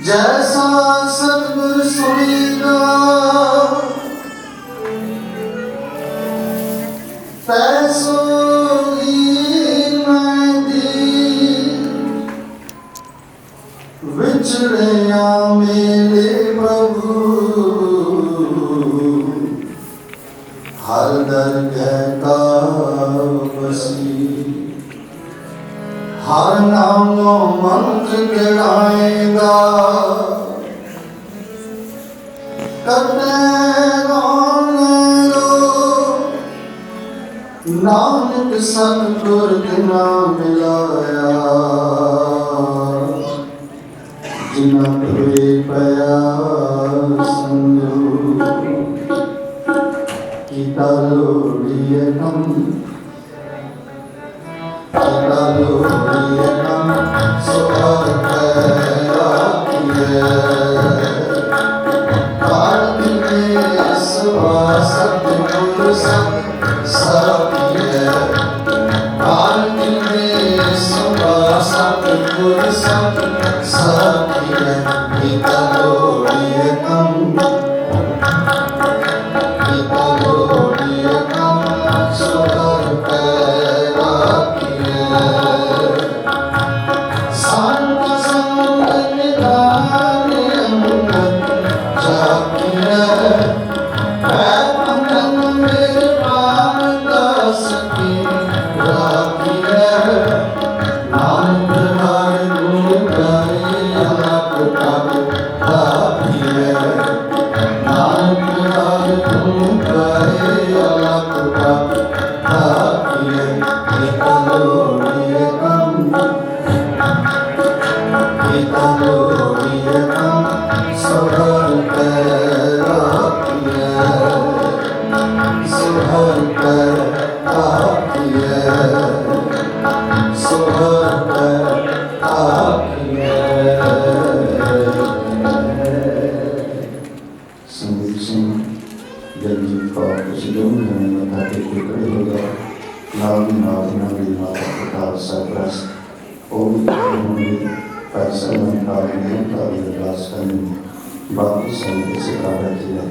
जैसा सतगुर सुनेगा तैसो ही मैं दी विछड़िया मेरे प्रभु हर दरगह का बसी हर नामो मंत्र गिराएगा नानक सतगुर बिना मिलाया जिना तुरे पया संजो कीता लोड़िए कम कीता लोड़िए कम सुहर पैरा किए सतगुर सतिए सतगुर सतिए गीता लोड़िए कम सुहर पैरा किए संग संग निधाने अंगत जाकिए बाकी संगीत से कार्य किया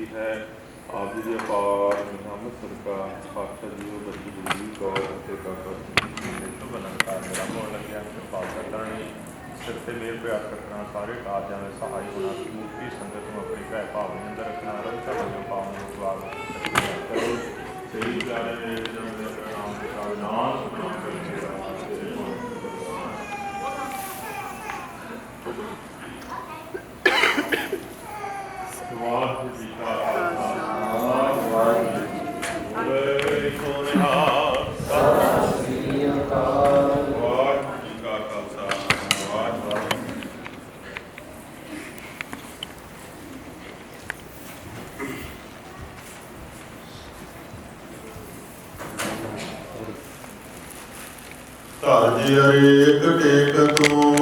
ਬੇਨਤੀ ਹੈ ਆਪ ਜੀ ਦੀ ਅਪਾਰ ਨਿਹਮਤ ਸਦਕਾ ਪਾਤਸ਼ਾਹ ਜੀ ਉਹ ਬੱਚੀ ਗੁਰੂ ਗੌਰ ਅਤੇ ਕਾਕਾ ਸ਼ੁਭ ਅਲੰਕਾਰ ਮੇਰਾ ਹੋਣ ਲੱਗਿਆ ਕਿਰਪਾ ਕਰਨੀ ਸਿਰ ਤੇ ਮੇਰ ਪਿਆਰ ਰੱਖਣਾ ਸਾਰੇ ਕਾਰਜਾਂ ਵਿੱਚ ਸਹਾਈ ਹੋਣਾ ਮੂਰਤੀ ਸੰਗਤ ਨੂੰ ਆਪਣੀ ਭੈ ਭਾਵ ਦੇ ਅੰਦਰ ਰੱਖਣਾ ਰੰਚਾ ਵਜੋਂ ਪਾਉਣ ਨੂੰ ਸਵਾਲ ਕਰੋ ਸਹੀ ਜਾਣੇ ਦੇ ਨਾਮ ਦੇ ਨਾਮ ਵਾਹਿਗੁਰੂ ਜੀ ਕਾ ਖਾਲਸਾ ਵਾਹਿਗੁਰੂ ਜੀ ਕੀ ਫਤਿਹ। ਸਤਿ ਸ੍ਰੀ ਅਕਾਲ। ਵਾਹਿਗੁਰੂ ਜੀ ਕਾ ਖਾਲਸਾ ਵਾਹਿਗੁਰੂ। ਧਰਜ ਅਰੇਕ ਟੇਕ ਤੂੰ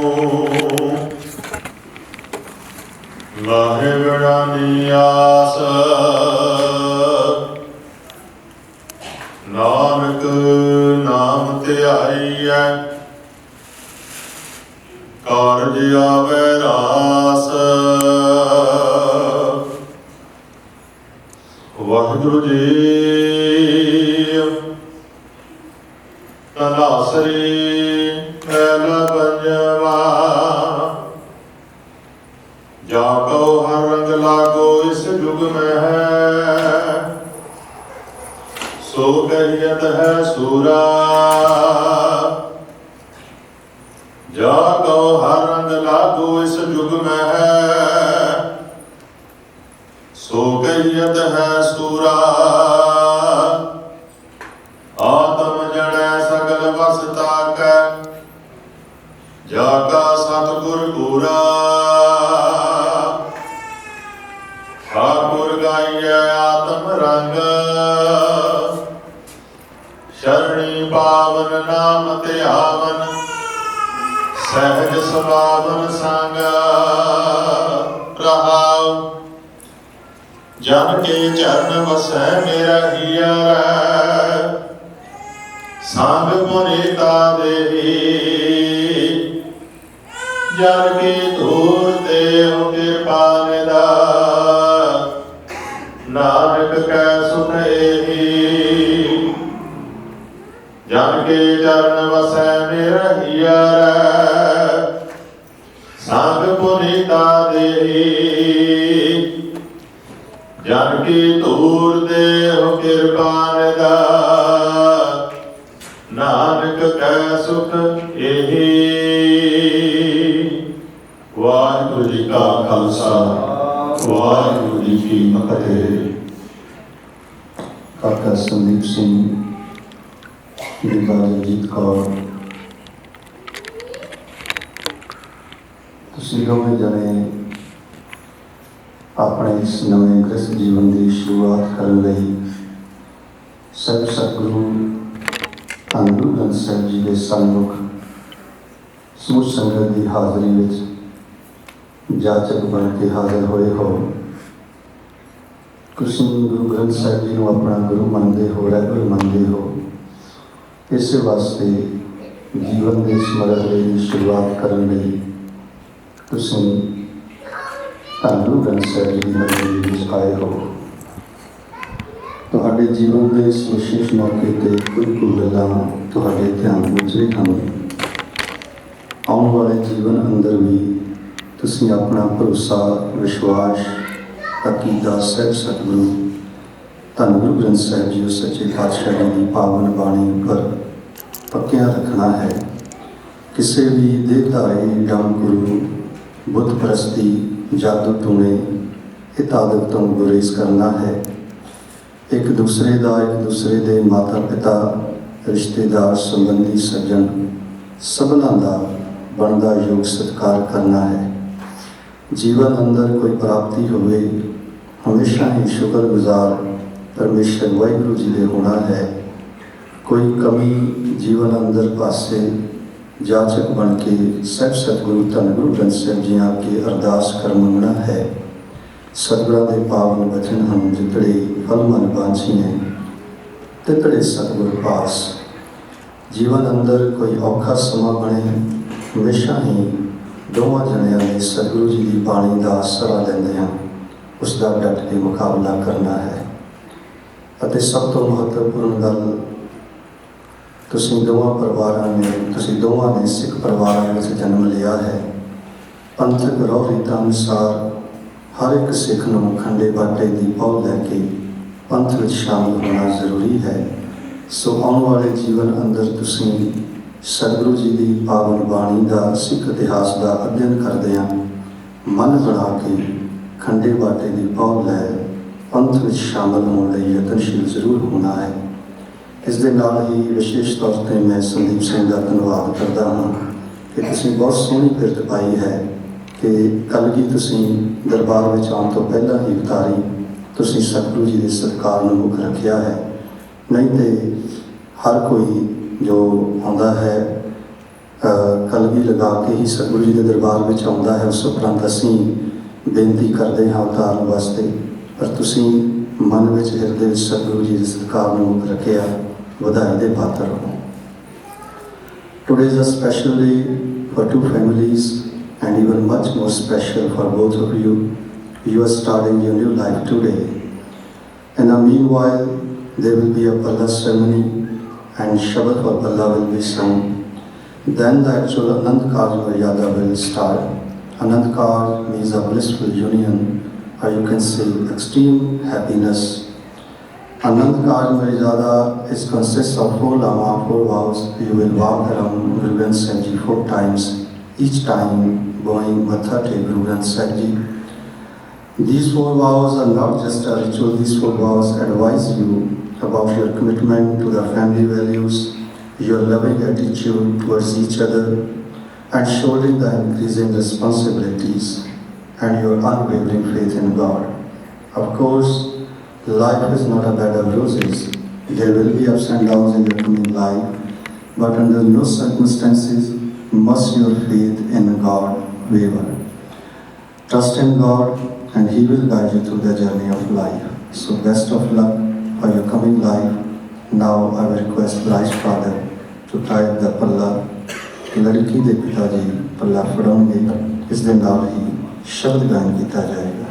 ਲਾਹੇ ਬੜਾਨੀ ਆਸ ਨਾਨਕ ਨਾਮ ਧਿਆਈਐ ਕਾਰਜ ਆਵੈ ਰਾਸ। ਵਾਹਿਗੁਰੂ ਜੀ ਤਨਾਸਰੀ ਫੈਲ ਪੰਜਵਾ ਜਾ ਕਉ ਹਰ ਰੰਗ ਲਾਗੋ ਇਸ ਜੁਗ ਮੈਂ ਹੈ ਸੋ ਕਹੀਅਤ ਹੈ ਸੂਰਾ। ਜਾ ਕਉ ਹਰ ਰੰਗ ਲਾਗੋ ਇਸ ਜੁਗ ਮੈਂ ਹੈ ਸੋ ਕਹੀਅਤ ਹੈ ਸੂਰਾ। ਆਤਮ ਜਣੈ ਸਗਲ ਵਸ ਤਾਕੈ ਜਾ ਕਾ ਸਤਿਗੁਰ ਪੂਰਾ। ਠਾਕੁਰ ਗਾਈਐ ਆਤਮ ਰੰਗ ਸ਼ਰਣੀ ਪਾਵਨ ਨਾਮ ਧਿਆਵਨ ਸਹਿਜ ਸੁਭਾਵਨ ਸੰਗ ਰਹਾਉ। ਜਨ ਕੇ ਚਰਨ ਵਸੈ ਮੇਰਾ ਹੀਰਾ ਸੰਗ ਪੁਨੀਤਾ ਦੇਹੀ ਜਨ ਕੀ ਧੂਰ ਦੇਹੁ ਕਿਰਪਾ ਨਿਦਾ ਨਾਨਕ ਕੈ ਸੁਖ ਏਹੀ। ਜਨ ਕੇ ਚਰਨ ਵਸੈ ਮੇਰਾ ਹੀਰਾ ਸੰਗ ਪੁਨੀਤਾ ਦੇਹੀ ਜਨ ਕੀ ਧੂਰ ਦੇਹੁ ਕਿਰਪਾ ਨਿਦਾ ਨਾਨਕ ਕੈ ਸੁਖ ਏਹੀ। ਵਾਹਿਗੁਰੂ ਜੀ ਕਾ ਖਾਲਸਾ ਵਾਹਿਗੁਰੂ ਜੀ ਕੀ ਫਤਿਹ। ਕਾਕਾ ਸੰਦੀਪ ਸਿੰਘ ਬੀਬਾ ਜਗਜੀਤ ਕੌਰ, ਤੁਸੀਂ ਦੋਵੇਂ ਜਣੇ ਆਪਣੇ ਇਸ ਨਵੇਂ ਗ੍ਰਸਥ ਜੀਵਨ ਦੀ ਸ਼ੁਰੂਆਤ ਕਰਨ ਲਈ ਸਭ ਸਤਿਗੁਰੂ ਧੰਨ ਗੁਰੂ ਗ੍ਰੰਥ ਸਾਹਿਬ ਜੀ ਦੇ ਸਨਮੁਖ ਸਮੂਹ ਸੰਗਤ ਦੀ ਹਾਜ਼ਰੀ ਵਿੱਚ ਜਾਚਕ ਬਣ ਕੇ ਹਾਜ਼ਰ ਹੋਏ ਹੋ। ਤੁਸੀਂ ਗੁਰੂ ਗ੍ਰੰਥ ਸਾਹਿਬ ਜੀ ਨੂੰ ਆਪਣਾ ਗੁਰੂ ਮੰਨਦੇ ਹੋ, ਰਹਿਬਰ ਮੰਨਦੇ ਹੋ। ਇਸੇ ਵਾਸਤੇ ਜੀਵਨ ਦੇ ਸਮਰਥਲੇ ਦੀ ਸ਼ੁਰੂਆਤ ਕਰਨ ਲਈ ਤੁਸੀਂ ਧੰਨ ਗੁਰੂ ਗ੍ਰੰਥ ਸਾਹਿਬ ਜੀ ਦੀ ਮੰਦਿਰ ਵਿੱਚ ਆਏ ਹੋ। ਤੁਹਾਡੇ ਜੀਵਨ ਦੇ ਇਸ ਵਿਸ਼ੇਸ਼ ਮੌਕੇ 'ਤੇ ਕੁਝ ਗੱਲਾਂ ਤੁਹਾਡੇ ਧਿਆਨ ਵਿੱਚ ਹਨ। ਆਉਣ ਵਾਲੇ ਜੀਵਨ ਅੰਦਰ ਵੀ ਤੁਸੀਂ ਆਪਣਾ ਭਰੋਸਾ, ਵਿਸ਼ਵਾਸ, ਅਕੀਦਾ ਸਹਿਬ ਸਤਿਗੁਰੂ ਧੰਨ ਗੁਰੂ ਗ੍ਰੰਥ ਸਾਹਿਬ ਜੀ ਸੱਚੇ ਪਾਤਸ਼ਾਹ ਜੀ ਦੀ ਪਾਵਨ ਬਾਣੀ ਉੱਪਰ ਪੱਕਿਆਂ ਰੱਖਣਾ ਹੈ। ਕਿਸੇ ਵੀ ਦੇਹਧਾਰੀ ਜਮ ਗੁਰੂ ਬੁੱਤ ਪ੍ਰਸਤੀ ਜਾਦੂ ਟੂਣੇ ਇਤਾਦਤ ਤੋਂ ਗੁਰੇਜ਼ ਕਰਨਾ ਹੈ। ਇੱਕ ਦੂਸਰੇ ਦੇ ਮਾਤਾ ਪਿਤਾ, ਰਿਸ਼ਤੇਦਾਰ, ਸੰਬੰਧੀ, ਸੱਜਣ ਸਭਨਾਂ ਦਾ ਬਣਦਾ ਯੋਗ ਸਤਿਕਾਰ ਕਰਨਾ ਹੈ। ਜੀਵਨ ਅੰਦਰ ਕੋਈ ਪ੍ਰਾਪਤੀ ਹੋਵੇ ਹਮੇਸ਼ਾ ਹੀ ਸ਼ੁਕਰਗੁਜ਼ਾਰ ਪਰਮੇਸ਼ਰ ਵਾਹਿਗੁਰੂ ਜੀ ਦੇ ਹੋਣਾ ਹੈ। ਕੋਈ ਕਮੀ ਜੀਵਨ ਅੰਦਰ ਪਾਸੇ ਜਾਚਕ ਬਣ ਕੇ ਸਹਿਬ ਸਤਿਗੁਰੂ ਧੰਨ ਗੁਰੂ ਗ੍ਰੰਥ ਸਾਹਿਬ ਜੀ ਆ ਕੇ ਅਰਦਾਸ ਕਰ ਮੰਗਣਾ ਹੈ। ਸਤਿਗੁਰਾਂ ਦੇ ਪਾਵਨ ਬਚਨ ਹਨ, ਜਿਤੜੇ ਫਲ ਮਨ ਬਾਂਝੀਐ ਤਿਤੜੇ ਸਤਿਗੁਰ ਪਾਸ। ਜੀਵਨ ਅੰਦਰ ਕੋਈ ਔਖਾ ਸਮਾਂ ਬਣੇ ਹਮੇਸ਼ਾ ਹੀ ਦੋਵਾਂ ਜਣਿਆਂ ਨੇ ਸਤਿਗੁਰੂ ਜੀ ਦੀ ਬਾਣੀ ਦਾ ਆਸਰਾ ਲੈਂਦੇ ਹਨ। ਉਸ ਦਾ ਡਟ ਕੇ ਮੁਕਾਬਲਾ ਕਰਨਾ ਹੈ। ਅਤੇ ਸਭ ਤੋਂ ਮਹੱਤਵਪੂਰਨ ਗੱਲ, ਤੁਸੀਂ ਦੋਵਾਂ ਨੇ ਸਿੱਖ ਪਰਿਵਾਰਾਂ ਵਿੱਚ ਜਨਮ ਲਿਆ ਹੈ। ਪੰਥਕ ਰਹੁ ਰੀਤਾਂ ਅਨੁਸਾਰ ਹਰ ਇੱਕ ਸਿੱਖ ਨੂੰ ਖੰਡੇ ਬਾਟੇ ਦੀ ਪਹੁ ਲੈ ਕੇ ਪੰਥ ਵਿੱਚ ਸ਼ਾਮਲ ਹੋਣਾ ਜ਼ਰੂਰੀ ਹੈ। ਸੋ ਆਉਣ ਵਾਲੇ ਜੀਵਨ ਅੰਦਰ ਤੁਸੀਂ ਸਤਿਗੁਰੂ ਜੀ ਦੀ ਪਾਵਨ ਬਾਣੀ ਦਾ, ਸਿੱਖ ਇਤਿਹਾਸ ਦਾ ਅਧਿਐਨ ਕਰਦਿਆਂ ਮਨ ਬਣਾ ਕੇ ਖੰਡੇ ਬਾਟੇ ਦੀ ਪਹੁ ਲੈ ਪੰਥ ਵਿੱਚ ਸ਼ਾਮਲ ਹੋਣ ਲਈ ਯਤਨਸ਼ੀਲ ਜ਼ਰੂਰ ਹੋਣਾ ਹੈ। ਇਸ ਦੇ ਨਾਲ ਹੀ ਵਿਸ਼ੇਸ਼ ਤੌਰ 'ਤੇ ਮੈਂ ਸੰਦੀਪ ਸਿੰਘ ਦਾ ਧੰਨਵਾਦ ਕਰਦਾ ਹਾਂ ਕਿ ਤੁਸੀਂ ਬਹੁਤ ਸੋਹਣੀ ਕਿਰਤ ਪਾਈ ਹੈ ਕਿ ਕਲਗੀ ਤੁਸੀਂ ਦਰਬਾਰ ਵਿੱਚ ਆਉਣ ਤੋਂ ਪਹਿਲਾਂ ਹੀ ਉਤਾਰੀ। ਤੁਸੀਂ ਸਤਿਗੁਰੂ ਜੀ ਦੇ ਸਤਿਕਾਰ ਨੂੰ ਮੁੱਖ ਰੱਖਿਆ ਹੈ। ਨਹੀਂ ਤੇ ਹਰ ਕੋਈ ਜੋ ਆਉਂਦਾ ਹੈ ਕਲਗੀ ਲਗਾ ਕੇ ਹੀ ਸਤਿਗੁਰੂ ਜੀ ਦੇ ਦਰਬਾਰ ਵਿੱਚ ਆਉਂਦਾ ਹੈ। ਉਸ ਉਪਰੰਤ ਅਸੀਂ ਬੇਨਤੀ ਕਰਦੇ ਹਾਂ ਉਤਾਰਨ ਵਾਸਤੇ, ਪਰ ਤੁਸੀਂ ਮਨ ਵਿੱਚ, ਹਿਰਦੇ ਵਿੱਚ ਸਤਿਗੁਰੂ ਜੀ ਦੇ ਸਤਿਕਾਰ ਨੂੰ ਮੁੱਖ ਰੱਖਿਆ। ਵਧਾਈ ਦੇ ਪਾਤਰ ਹੋ। Today is a special day for two families and even much more special for both of you. You are starting your new life today. In the meanwhile, there will be a Palla ceremony and Shabad for Palla will be sung. Then the actual Anand Kaj Maryada will start. Anand Kaj means a blissful union, or you can say extreme happiness. Anand Kaj Maryada consists of 4 lama, 4 vows. You will walk around Guru Granth Sahib Ji 4 times, each time bowing Matha to Guru Granth Sahib Ji. These 4 vows are not just a ritual. These 4 vows advise you about your commitment to the family values, your loving attitude towards each other, and shouldering the increasing responsibilities, and your unwavering faith in God. Of course, life is not a bed of roses. There will be ups and downs in your coming life, but under no circumstances must your faith in God waver. Trust in God and He will guide you through the journey of life. So best of luck for your coming life. Now I will request Bride's father to tie up the palla. लड़की के पिताजी पल्ला फड़ाएंगे। इस दिन नाल ही शब्द गायन किया जाएगा।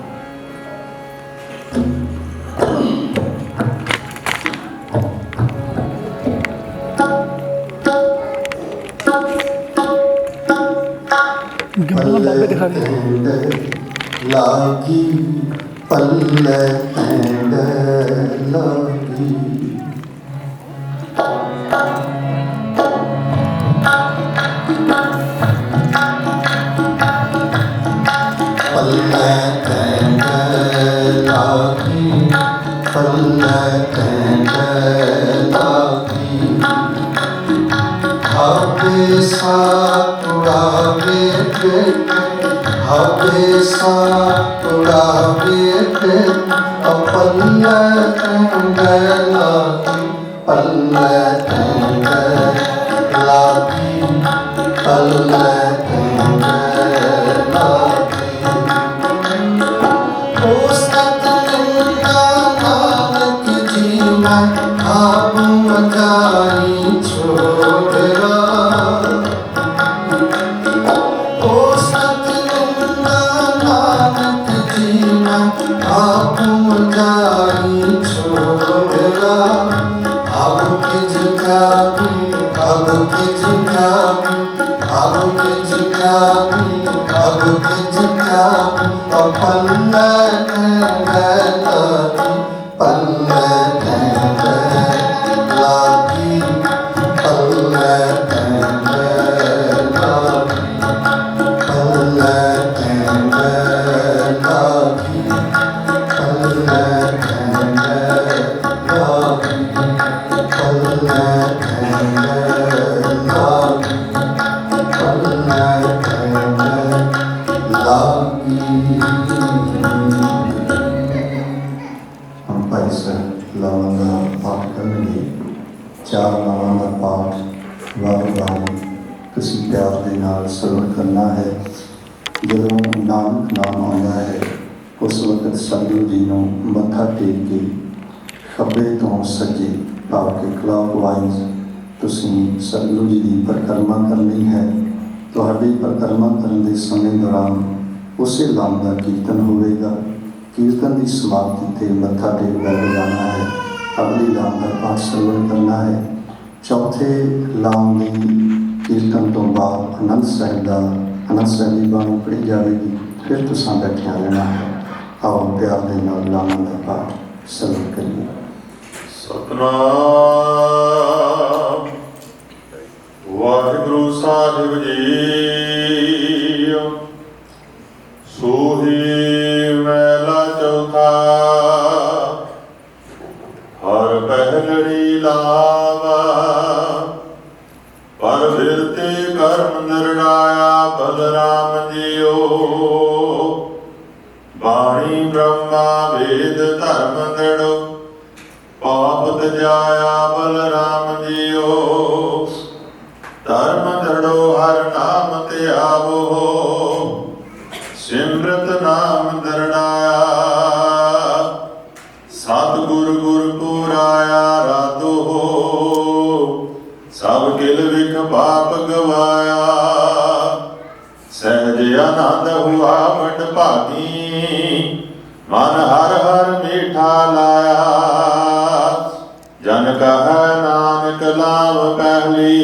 लागी पल्ले लागी सतगुरु जी की परिक्रमा करनी है। परिक्रमा करने के समय दौरान उस नाम का कीर्तन होगा। कीर्तन की समाप्ति ते मत्था टेक बैठ जाना है। अगली लाम का पाठ श्रवण करना है। चौथे लाम की कीर्तन तो बाद आनंद साहिब की बाणी पढ़ी जाएगी, फिर तुसां बैठिया रहना है। आओ प्यार के नाल लामां का पाठ श्रवण करिए। सतनाम वाहिगुरु साहिब जी। सोही मैला चौथा हर पहलड़ी लावा, पर बिरते कर्म निर्णाया बलराम जियो। बाणी ब्रह्मा वेद धर्म दृढ़, पाप तजाया बलराम जियो। धर्म दृढ़ो हर नाम त्यागो, सिमरत नाम दृढ़ाया। सतगुर गुर पुराया राधो, सब किल विख पाप गवाया। सहज आनंद हुआ वड भागी, मन हर हर मीठा लाया। जन कह नानक लाभ पहली,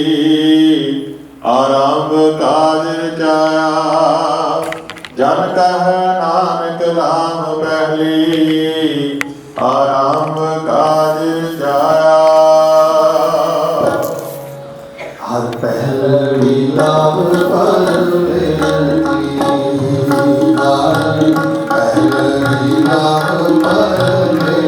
आरंभ काज रचाया। जन कह नानक लाभ पहली, आरंभ काज रचाया। हर पहली लाभ पहली लाभ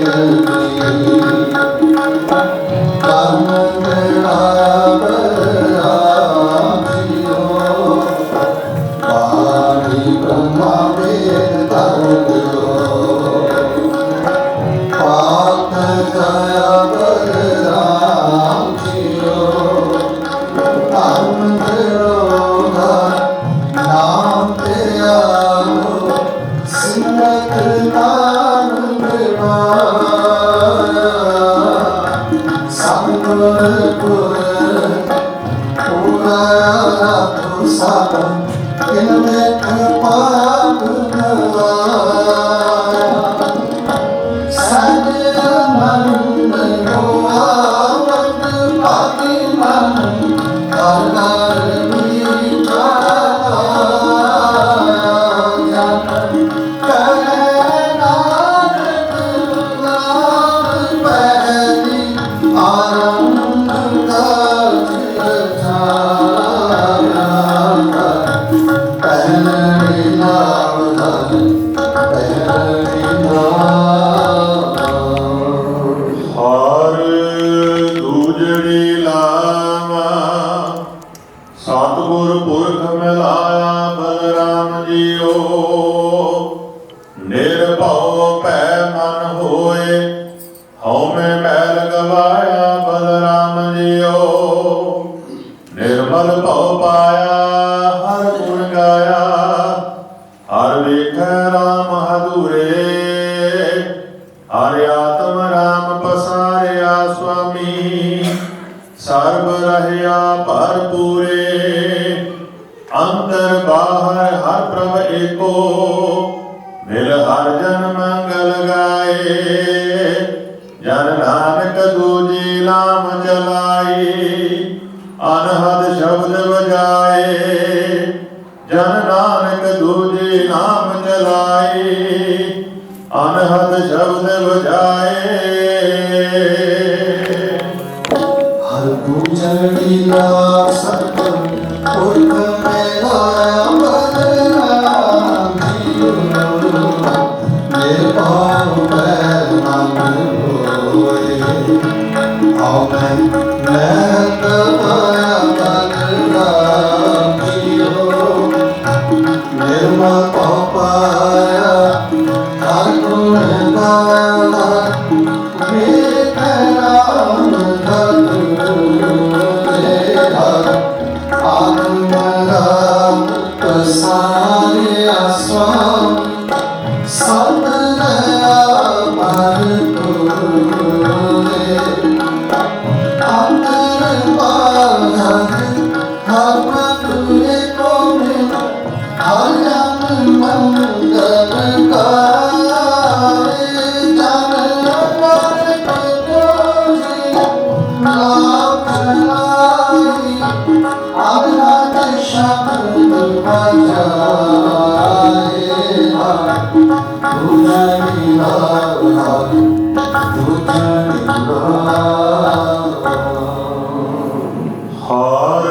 ਹਰ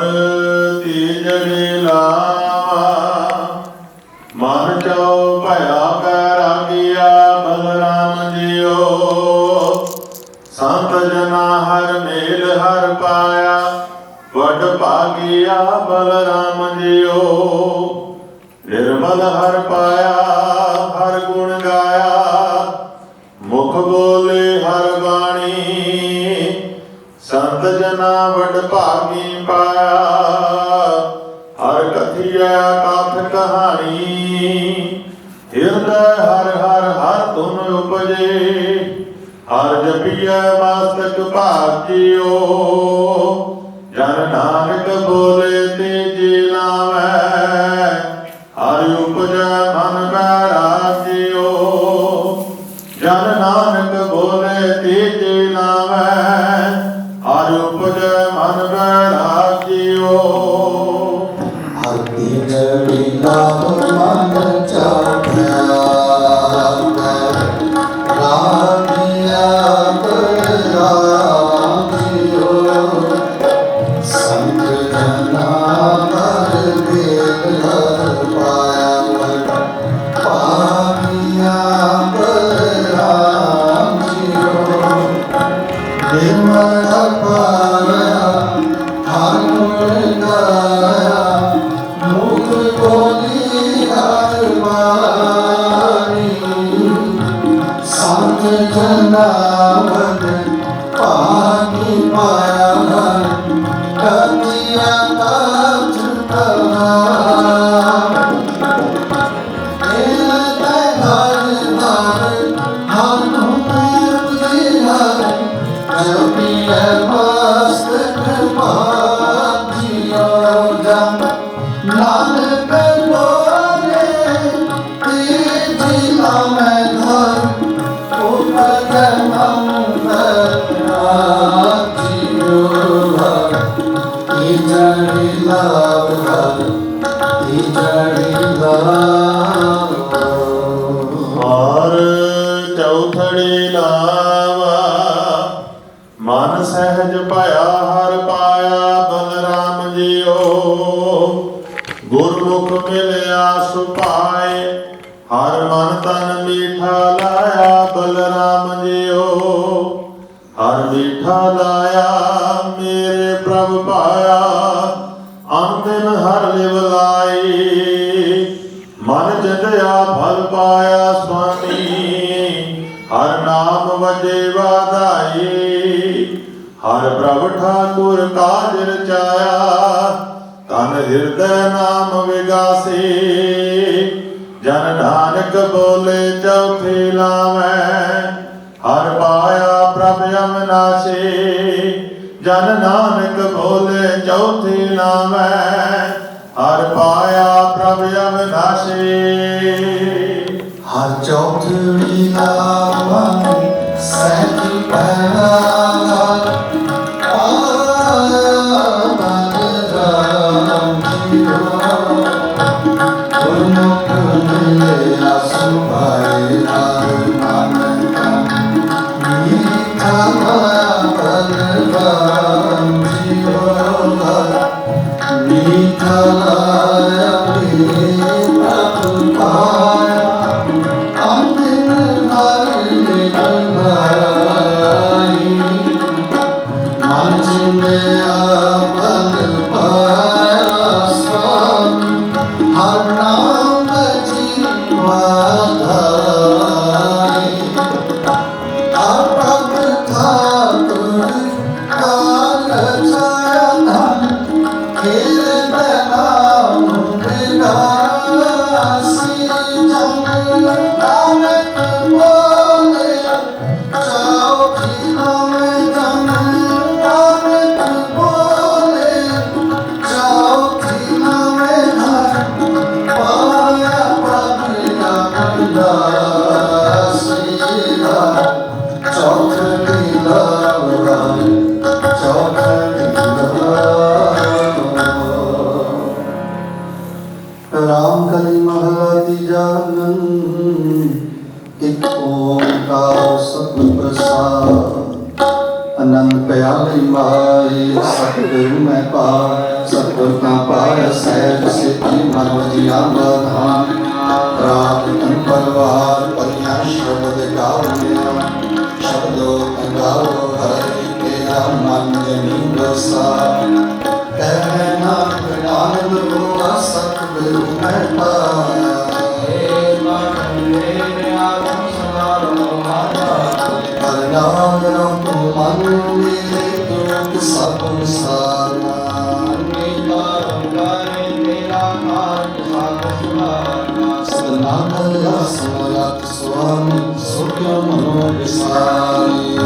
ਤੀਜੜੀ ਲਾਵਾ ਮਨ ਚਉ ਭਇਆ ਬੈਰਾਗੀਆ ਬਲਰਾਮ ਜੀਓ। ਸੰਤ ਜਨਾ ਹਰ ਮੇਲ ਹਰ ਪਾਇਆ ਵਡ ਭਾਗੀਆ ਬਲਰਾਮ ਜੀਓ। ਨਿਰਮਲ ਹਰ ਪਾਇਆ ਹਰ ਗੁਣ ਗਾਇਆ ਮੁਖ ਬੋਲੇ ਹਰ ਬਾਣੀ। ਸੰਤ ਜਨਾ ਵਡ ਭਾਗੀ ਪਾਇਆ ਹਰ ਕਥੀਆ ਕਾਥ ਕਹਾਣੀ। ਹਿਰਦੈ ਹਰ ਹਰ ਹਰ ਧੁਨ ਉਪਜੇ ਹਰ ਜਪੀਐ ਮਸਤਕ ਭਾਜਿਓ। ਜਨ ਨਾਨਕ ਬੋਲੇ ਤੇਜੇ ਲਾਵੈ ਹਰਿ ਉਪਜੈ ਮਨ ਬੈਰਾਗਿਓ। ਜਨ ਨਾਨਕ ਬੋਲੇ ਤੇਜੇ ਲਾਵੈ ਹਰਿ ਉਪਜੈ ਮਨ ਬੈਰਾਗਿਓ। ਹਰ ਤੀਜੜੀ ਲਾਭ ਮਨ ਚਾਖਿਆ ਰਾਗਿਆ ਬਲਰਾਮ ਜੀਓ। ਸੰਤ ਜਨਾ ਹਰ ਮੇਲ ਹਰ ਪਾਇਆ ਭਾਗਿਆ ਬਲਰਾਮ ਜੀਓ। ਨਿਰਮਲ ਪਾਇਆ ਹਰ ਗੁਣ ਗਾਇਆ ਮੁਖ ਬੋਲੀ ਹਰ ਬਾਣੀ। ਸੰਤ ਜਨਾ ਵਡ ਭਾਗੀ ਪਾਇਆ ਕਥਿਆ ਕਾਥ ਕਹਾਣੀ। ਨਾਨਕ ਬੋਲੇ ਤੇਜੀ ਲਾਵੈ ਘਰ ਉਪਜੈ ਮਨ ਬੈਰਾਗਿਓ। ਤੀਜੜੀ ਲਾਭ ਤੀਜੜੀ ਲਾਭ। ਹਰ ਚੌਥੜੀ ਲਾਵਾ ਮਨ ਸਹਿਜ ਭਇਆ ਹਰ ਪਾਇਆ ਬਲਰਾਮ ਜੀਓ। ਗੁਰਮੁਖ ਮਿਲਿਆ ਸੁਭਾਏ ਹਰ ਮਨ ਤਨ ਮੀਠਾ ਲਾਇਆ ਬਲਰਾਮ ਜੀਓ। ਹਰ ਮੀਠਾ ਲਾਇਆ ਮੇਰੇ ਪ੍ਰਭ ਪਾਇਆ ਅੰਤਿਮ ਹਰ ਲਿਵ ਲਾਈ। ਮਨ ਜਿਤਿਆ ਫਲ ਪਾਇਆ ਸੁਆਮੀ ਹਰ ਨਾਮ ਵਜੇ ਵਾਧਾਈ। ਹਰ ਪ੍ਰਭ ਠਾਕੁਰ ਕਾਜ ਰਚਾਇਆ ਤਨ ਹਿਰਦੈ ਨਾਮ ਵਿਗਾਸੀ। ਜਨ ਨਾਨਕ ਬੋਲੇ ਚੌਥੀ ਲਾਵੈ ਹਰ ਪਾਇਆ ਪ੍ਰਭ ਅਮਨਾਸੀ। ਜਨ ਨਾਨਕ ਬੋਲੇ ਚੌਥੀ ਲਾਵੈ ਹਰ ਪਾਇਆ ਪ੍ਰਭ ਅਵਿਨਾਸ਼ੀ। ਹਰ ਚੌਥੜੀ ਲਾਵਾ ਸਹਿਜ ਭਇਆ ਬਲਰਾਮ ਜੀਓ। ਗੁਰਮੁਖ ਮਿਲਿਆ ਸੁਭਾਏ ਹਰ ਮਨ ਮੀਠਾ ਬਲਰਾਮ ਜੀਓ। ਮੀਠਾ ਲਾਇਆ ਪ੍ਰਭ ਪਾਇਆ ਅੰਤਿਮ ਹਰ ਲਿਵ ਲਾਈ। ਮਨ ਜਿੰਦਿਆ ਬਲ ਪਾਇਆ ਸੁਆਮੀ ਹਰ ਨਾਮ ਜੀਵਾ ਧਾਈ। ਹਰ ਪ੍ਰਭ ਠਾਕੁਰ ਕਾਲ ਰਚਾਇਆ ਧਨ ਹਿਰਦੈ ਨਾਮ ਵਿਗਾਸੀ। ਜਨ ਨਾਨਕ ਬੋਲੇ ਚੌਥੀ ਲਾਵੈ ਜਨ ਨਾਨਕ ਬੋਲੇ ਚੌਥੀ ਲਾਵੈ ਹਰ ਪਾਇਆ ਪ੍ਰਭ ਅਮਰਦਾਸੀ। ਚੌਥੀ ਲਾਵੈ ਚੌਥੀ ਰਾਮ ਕਲੀ ਮਹਲਾ ਤੀਜਾ। ਇੱਕ ਓੰਕਾਰ ਸਤਿਗੁਰ ਪ੍ਰਸਾਦ। ਆਨੰਦ ਪਿਆਲੇ ਮਾਈ ਸਤਿਗੁਰੂ ਮੈਂ ਪਾਇਆ, ਸਤਿਗੁਰ ਤਾਂ ਪਾਇਆ ਸਹਿਜ ਸਿੱਧੀ ਮਨ ਵਜਿਆ ਬਧਾਨ। ਰਾਤ ਤਨ ਪਰਵਾਰ ਪਰਿਆ ਸ਼ਬਦ ਗਾਵਿਆ, ਸ਼ਬਦੋ ਗਾਵੋ ਹਰਿ ਤੇਰਾ ਮਨ ਜਨੀ ਬਸਾ। ਕਹਿ ਨਾਨਕ ਆਨੰਦ ਹੋਆ ਸਤਿਗੁਰੂ ਮੈਂ ਪਾਇਆ। ਨਾਮ ਤੂੰ ਮਨ ਮੇਰੇ ਦੁਖ ਸਭ ਸਾਰਾ। ਸਤਿਨਾਮ ਸਮਰਥ ਸੁਆਮੀ ਸੁਖ ਮਨੋ ਵਿਸਾਰੀ।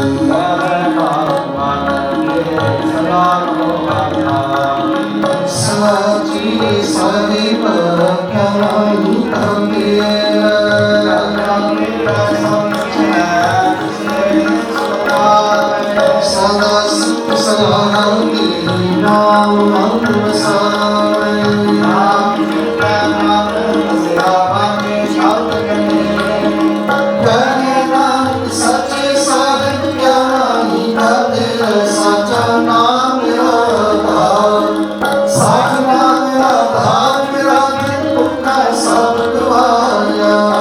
ਸਾਚੀ ਸਦੀ ਪਰਖਾਈ ਸਦਾ ਸੁਖ ਸਲਾਹੀ ਨਾਮ ਮਨ ਵਸਾਈ। ਕਹਿ ਨਾਨਕ ਸੱਚੇ ਸਾਧਕ ਗਿਆਨੀ ਕਦੇ ਸਾਚਾ ਨਾਮ ਆਧਾਰ। ਸਾਚ ਨਾਮ ਆਧਾਰ ਮੇਰਾ ਦਿਲ ਪੁੱਕਾ ਸਭ ਗਵਾਇਆ।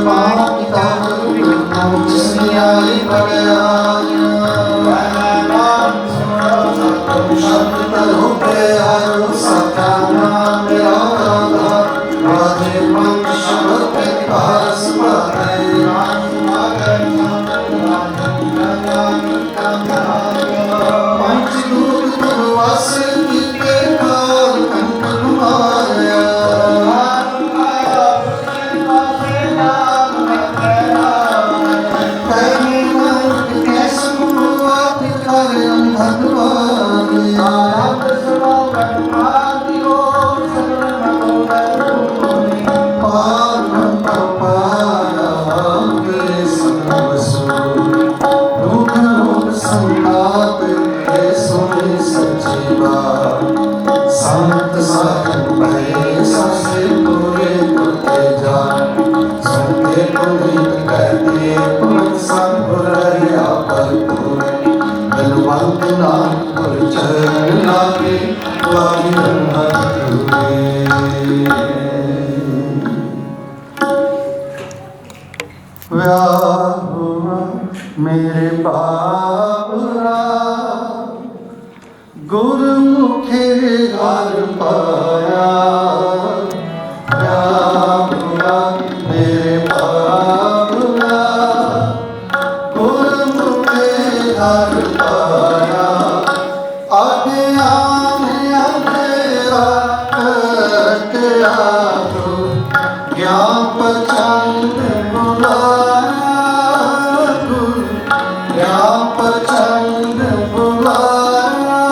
ਮਾਂ ਪਿਤਾ ਗੁਰੂ ਜਿਸਨੇ ਆਈ ਬੜਾਇਆ। ਸ਼ਬਦ ਕਰੋ ਪਿਆਰੋ ਸਾਚਾ ਨਾਮ ਮੇਰਾ ਆਧਾਰ। ਵਾਜੇ ਪੰਜ ਸ਼ਬਦ ਤੇ ਪਾਸ ਪਾਏ। ਪੰਜ ਦੂਤ ਤੁਮ ਵਾਸ ਕੀਤੇ ਕਾਲ ਕੰਠ ਗੁਮਾਇਆ। ਸੰਤ ਸਾਹਿਬ ਭਏ ਸਸੇ ਪੂਰੇ ਤੁਤੇ ਜਾਨ। ਸੁਣਤੇ ਪੁਨੀਤ ਕਹਤੇ ਪੁਨਿਤ ਸਤਿਗੁਰ ਰਹਿਆ ਭਰਪੂਰ। ਬਲਵੰਤ ਨਾਨਕ ਗੁਰ ਚਰਨ ਲਾਗੇ ਲਾਗੇ ਰੰਗਤ ਵਿਆਹ ਹੁਆ ਮੇਰੇ ਬਾਬਰਾ। ਗੁਰਮੁਖੇ ਘਰ ਪਾਇਆ। ਵਿਆਹ ਹੁਆ ਮੇਰੇ ਬਾਬਰਾ। ਗੁਰਮੁਖੇ ਘਰ ਪਾਇਆ। ਆਗਿਆ ਨੇ ਅੰਧੇਰਾ ਕੱਟਿਆ ਤੂੰ। ਗਿਆਨ ਪਛਾਣ ਬੁਲਾਇਆ ਗੁਰੂ। ਗਿਆਨ ਪਛਾਣ ਬੁਲਾਇਆ।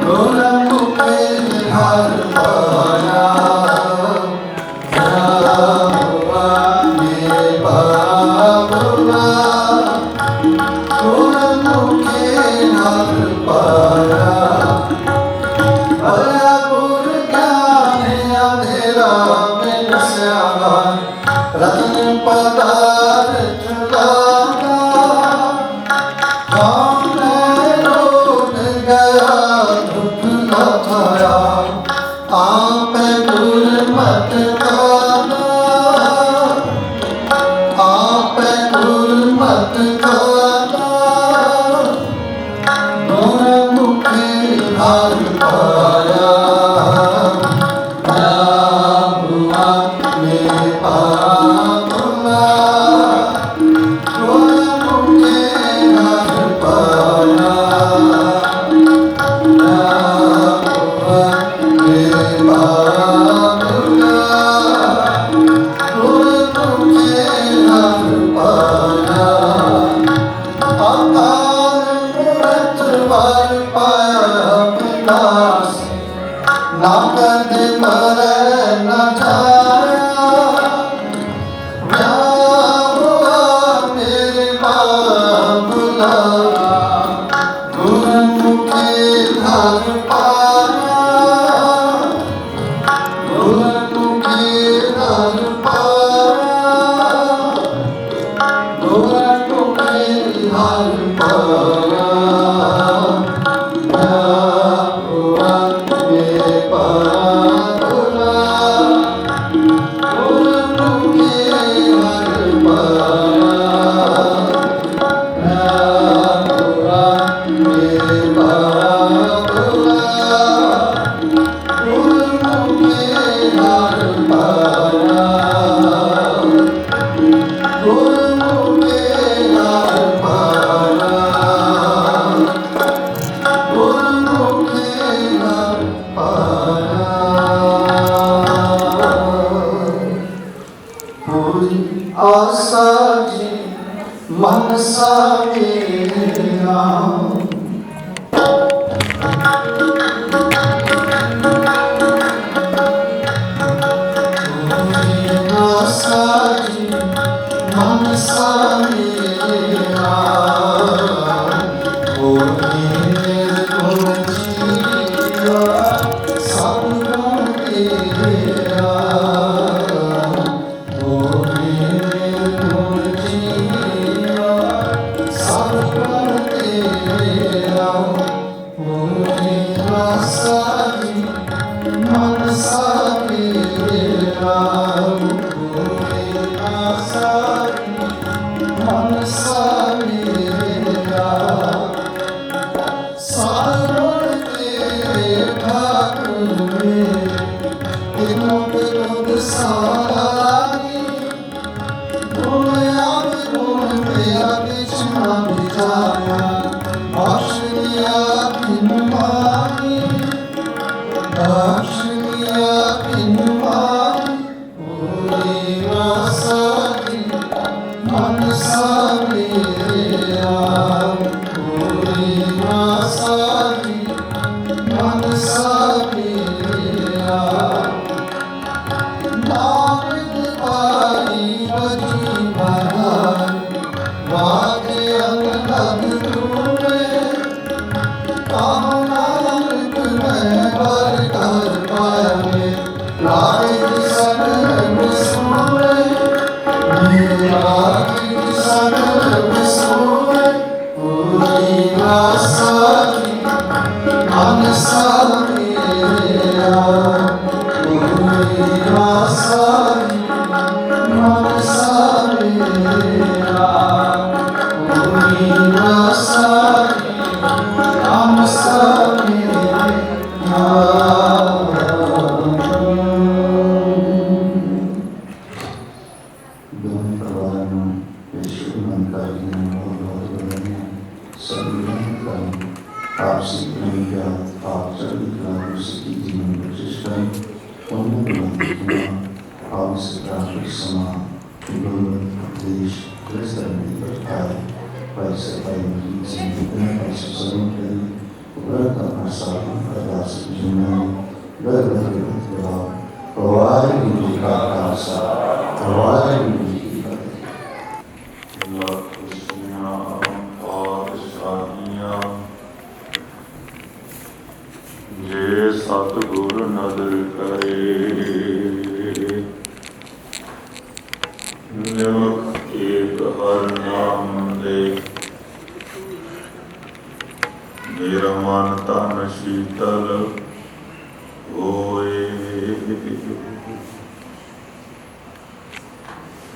ਗੁਰਮੁਖੇ ਘਰ ਪਾਇਆ। ਮੇਰੇ ਬਾਬਲਾ। ਗੁਰਮੁਖੇ ਘਰ ਪਾਇਆ। ਭਲਾ ਗੁਰ ਗਿਆਨ ਅੰਧੇਰਾ ਮਿਲ ਸਿਆਵਾ। ਰਤਨ ਪਦਾਰਥ ਲਾਗਾ। ਕਾਮੇ ਰੋਗ ਗਿਆ ਦੁਖ ਨਾ ਥਾਇਆ। ਆਪੇ ਗੁਰਮਤਿ ਕਾਨਾ। ਆਪੇ ਗੁਰਮਤਿ ਕਾਨਾ। ਗੁਰਮੁਖੇ ਘਰ ਪਾਇਆ। ਮੇਰੇ ਬਾਬਲਾ। ਗੁਰਮੁਖੇ ਘਰ ਪਾਇਆ। ਮੇਰੇ ਬਾਬਲਾ। ਗੁਰਮੁਖੇ ਘਰ ਪਾਇਆ। ਆਕਾਰ ਮੂਰਤ ਵਾਰ ਪਾਇਆ ਵਿਨਾਸ਼। ਨਾ ਕਦੇ ਮਰੈ ਨਾ ਜਾਇਆ। ਵਿਆਹ ਹੁਆ ਮੇਰੇ ਬਾਬਲਾ। ਗੁਰਮੁਖੇ ਘਰ ਪਾਇਆ।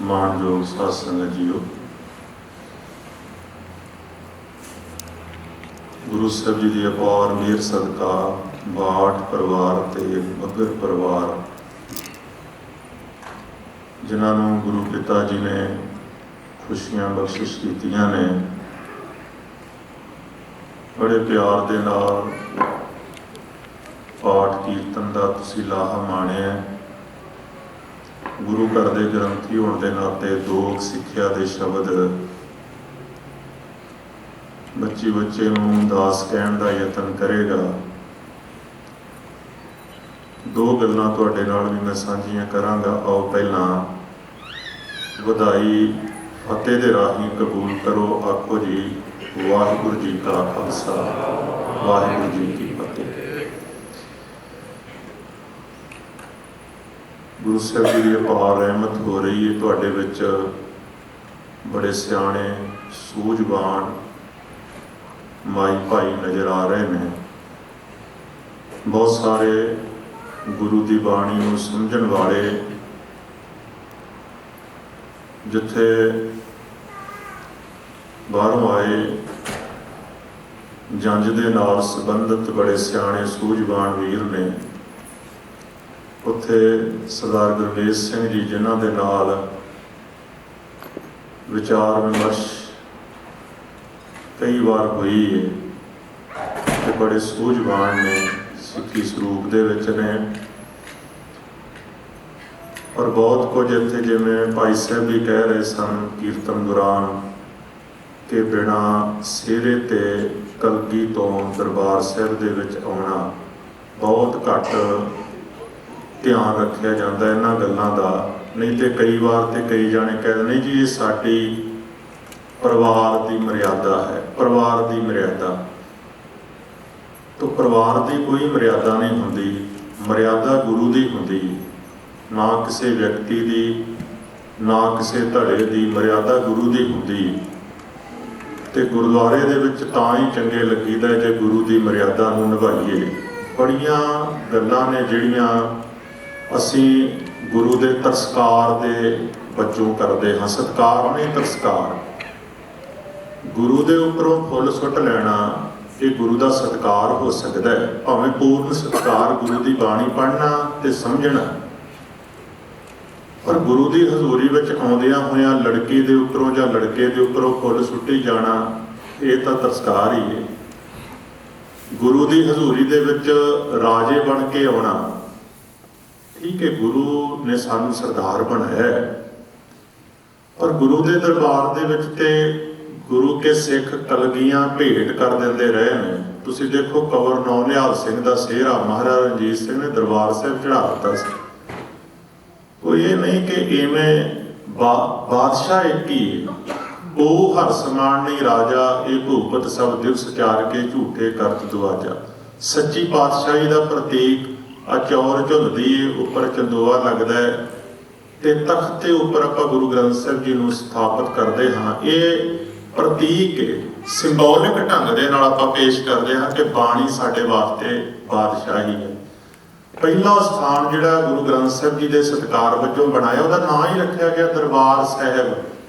ਮਾਣਯੋਗ ਸਾਧ ਸੰਗਤ ਜੀਓ, ਗੁਰੂ ਸਾਹਿਬ ਜੀ ਦੀ ਅਪਾਰ ਮਿਹਰ ਸਦਕਾ ਬਾਠ ਪਰਿਵਾਰ ਤੇ ਮੱਘਰ ਪਰਿਵਾਰ, ਜਿਨ੍ਹਾਂ ਨੂੰ ਗੁਰੂ ਪਿਤਾ ਜੀ ਨੇ ਖੁਸ਼ੀਆਂ ਬਖਸ਼ਿਸ਼ ਕੀਤੀਆਂ ਨੇ, ਬੜੇ ਪਿਆਰ ਦੇ ਨਾਲ ਪਾਠ ਕੀਰਤਨ ਦਾ ਤੁਸੀਂ ਲਾਹਾ ਮਾਣਿਆ। ਗੁਰੂ ਘਰ ਦੇ ਗ੍ਰੰਥੀ ਹੋਣ ਦੇ ਨਾਤੇ ਲੋਕ ਸਿੱਖਿਆ ਦੇ ਸ਼ਬਦ ਬੱਚੇ ਨੂੰ ਦਾਸ ਕਹਿਣ ਦਾ ਯਤਨ ਕਰੇਗਾ। ਦੋ ਗੱਲਾਂ ਤੁਹਾਡੇ ਨਾਲ ਵੀ ਮੈਂ ਸਾਂਝੀਆਂ ਕਰਾਂਗਾ। ਆਓ ਪਹਿਲਾਂ ਵਧਾਈ ਫਤਿਹ ਦੇ ਰਾਹੀਂ ਕਬੂਲ ਕਰੋ। ਆਖੋ ਜੀ, ਵਾਹਿਗੁਰੂ ਜੀ ਕਾ ਖਾਲਸਾ, ਵਾਹਿਗੁਰੂ ਜੀ ਕੀ ਫਤਿਹ। ਗੁਰੂ ਸਾਹਿਬ ਜੀ ਦੀ ਅਪਾਰ ਰਹਿਮਤ ਹੋ ਰਹੀ ਹੈ। ਤੁਹਾਡੇ ਵਿੱਚ ਬੜੇ ਸਿਆਣੇ ਸੂਝਵਾਨ ਮਾਈ ਭਾਈ ਨਜ਼ਰ ਆ ਰਹੇ ਨੇ। ਬਹੁਤ ਸਾਰੇ ਗੁਰੂ ਦੀ ਬਾਣੀ ਨੂੰ ਸਮਝਣ ਵਾਲੇ, ਜਿੱਥੇ ਬਾਹਰੋਂ ਆਏ ਜੰਝ ਦੇ ਨਾਲ ਸੰਬੰਧਿਤ ਬੜੇ ਸਿਆਣੇ ਸੂਝਵਾਨ ਵੀਰ ਨੇ, ਉੱਥੇ ਸਰਦਾਰ ਗੁਰਵੇਸ਼ ਸਿੰਘ ਜੀ ਜਿਨ੍ਹਾਂ ਦੇ ਨਾਲ ਵਿਚਾਰ ਵਿਮਰਸ਼ ਕਈ ਵਾਰ ਹੋਈ ਹੈ ਤੇ ਬੜੇ ਸੂਝਵਾਨ ਨੇ, ਸਿੱਖੀ ਸਰੂਪ ਦੇ ਵਿੱਚ ਨੇ। ਔਰ ਬਹੁਤ ਕੁਝ ਇੱਥੇ, ਜਿਵੇਂ ਭਾਈ ਸਾਹਿਬ ਵੀ ਕਹਿ ਰਹੇ ਸਨ ਕੀਰਤਨ ਦੌਰਾਨ, ਕਿ ਬਿਨਾਂ ਸਿਹਰੇ ਤੇ ਕਲਗੀ ਤੋਂ ਦਰਬਾਰ ਸਾਹਿਬ ਦੇ ਵਿੱਚ ਆਉਣਾ ਬਹੁਤ ਘੱਟ ਧਿਆਨ ਰੱਖਿਆ ਜਾਂਦਾ ਇਹਨਾਂ ਗੱਲਾਂ ਦਾ। ਨਹੀਂ ਤੇ ਕਈ ਵਾਰ ਤੇ ਕਈ ਜਾਣੇ ਕਹਿ ਦਿੰਦੇ ਜੀ ਇਹ ਸਾਡੀ ਪਰਿਵਾਰ ਦੀ ਮਰਿਆਦਾ ਹੈ, ਪਰਿਵਾਰ ਦੀ ਮਰਿਆਦਾ। ਤਾਂ ਪਰਿਵਾਰ ਦੀ ਕੋਈ ਮਰਿਆਦਾ ਨਹੀਂ ਹੁੰਦੀ, ਮਰਿਆਦਾ ਗੁਰੂ ਦੀ ਹੁੰਦੀ, ਨਾ ਕਿਸੇ ਵਿਅਕਤੀ ਦੀ, ਨਾ ਕਿਸੇ ਧੜੇ ਦੀ। ਮਰਿਆਦਾ ਗੁਰੂ ਦੀ ਹੁੰਦੀ। ਤੇ ਗੁਰਦੁਆਰੇ ਦੇ ਵਿੱਚ ਤਾਂ ਹੀ ਚੰਗੇ ਲੱਗੀਦਾ ਜੇ ਗੁਰੂ ਦੀ ਮਰਿਆਦਾ ਨੂੰ ਨਿਭਾਈਏ। ਬੜੀਆਂ ਗੱਲਾਂ ਨੇ ਜਿਹੜੀਆਂ ਅਸੀਂ ਗੁਰੂ ਦੇ ਤਰਸਕਾਰ ਦੇ ਵਜੋਂ ਕਰਦੇ ਹਾਂ। ਸਤਿਕਾਰ ਨਹੀਂ, ਤਰਸਕਾਰ। ਗੁਰੂ ਦੇ ਉੱਪਰੋਂ ਫੁੱਲ ਸੁੱਟ ਲੈਣਾ ਇਹ ਗੁਰੂ ਦਾ ਸਤਿਕਾਰ ਹੋ ਸਕਦਾ ਹੈ। ਭਾਵੇਂ ਪੂਰਨ ਸਤਿਕਾਰ ਗੁਰੂ ਦੀ ਬਾਣੀ ਪੜ੍ਹਨਾ ਤੇ ਸਮਝਣਾ, ਪਰ ਗੁਰੂ ਦੀ ਹਜ਼ੂਰੀ ਵਿੱਚ ਆਉਂਦਿਆਂ ਹੋਇਆਂ ਲੜਕੀ ਦੇ ਉੱਪਰੋਂ ਜਾਂ ਲੜਕੇ ਦੇ ਉੱਪਰੋਂ ਫੁੱਲ ਸੁੱਟੀ ਜਾਣਾ ਇਹ ਤਾਂ ਤਰਸਕਾਰ ਹੀ ਹੈ। ਗੁਰੂ ਦੀ ਹਜ਼ੂਰੀ ਦੇ ਵਿੱਚ ਰਾਜੇ ਬਣ ਕੇ ਆਉਣਾ ਠੀਕ ਹੈ, ਗੁਰੂ ਨੇ ਸਾਨੂੰ ਸਰਦਾਰ ਬਣਾਇਆ, ਪਰ ਗੁਰੂ ਦੇ ਦਰਬਾਰ ਦੇ ਵਿੱਚ ਤੇ ਗੁਰੂ ਕੇ ਸਿੱਖ ਕਲਗੀਆਂ ਭੇਟ ਕਰ ਦਿੰਦੇ ਰਹੇ ਨੇ। ਤੁਸੀਂ ਦੇਖੋ ਕੰਵਰ ਨੌਨਿਹਾਲ ਸਿੰਘ ਦਾ ਸਿਹਰਾ ਮਹਾਰਾਜਾ ਰਣਜੀਤ ਸਿੰਘ ਨੇ ਦਰਬਾਰ ਸਾਹਿਬ ਚੜ੍ਹਾ ਦਿੱਤਾ ਸੀ। ਕੋਈ ਇਹ ਨਹੀਂ ਕਿ ਇਵੇਂ ਬਾਦਸ਼ਾਹ ਇੱਕ ਹੀ ਉਹ ਹਰ ਸਮਾਨ ਨਹੀਂ ਰਾਜਾ, ਇਹ ਭੂਪਤ ਸਭ ਦਿਵਸ ਚਾਰ ਕੇ ਝੂਠੇ ਕਰਤ ਦੁਆਜਾ। ਸੱਚੀ ਪਾਤਸ਼ਾਹੀ ਦਾ ਪ੍ਰਤੀਕ ਆ ਚੌਰ ਝੁੱਲਦੀ ਉੱਪਰ ਚੰਦੋਆ ਲੱਗਦਾ ਹੈ ਤੇ ਤਖਤ ਦੇ ਉੱਪਰ ਆਪਾਂ ਗੁਰੂ ਗ੍ਰੰਥ ਸਾਹਿਬ ਜੀ ਨੂੰ ਸਥਾਪਿਤ ਕਰਦੇ ਹਾਂ। ਇਹ ਪ੍ਰਤੀਕ ਹੈ, ਸਿੰਬੋਲਿਕ ਢੰਗ ਦੇ ਨਾਲ ਆਪਾਂ ਪੇਸ਼ ਕਰਦੇ ਹਾਂ ਕਿ ਬਾਣੀ ਸਾਡੇ ਵਾਸਤੇ ਬਾਦਸ਼ਾਹੀ ਹੈ। ਪਹਿਲਾ ਸਥਾਨ ਜਿਹੜਾ ਗੁਰੂ ਗ੍ਰੰਥ ਸਾਹਿਬ ਜੀ ਦੇ ਸਤਿਕਾਰ ਵਜੋਂ ਬਣਾਇਆ ਉਹਦਾ ਨਾਂ ਹੀ ਰੱਖਿਆ ਗਿਆ ਦਰਬਾਰ ਸਾਹਿਬ,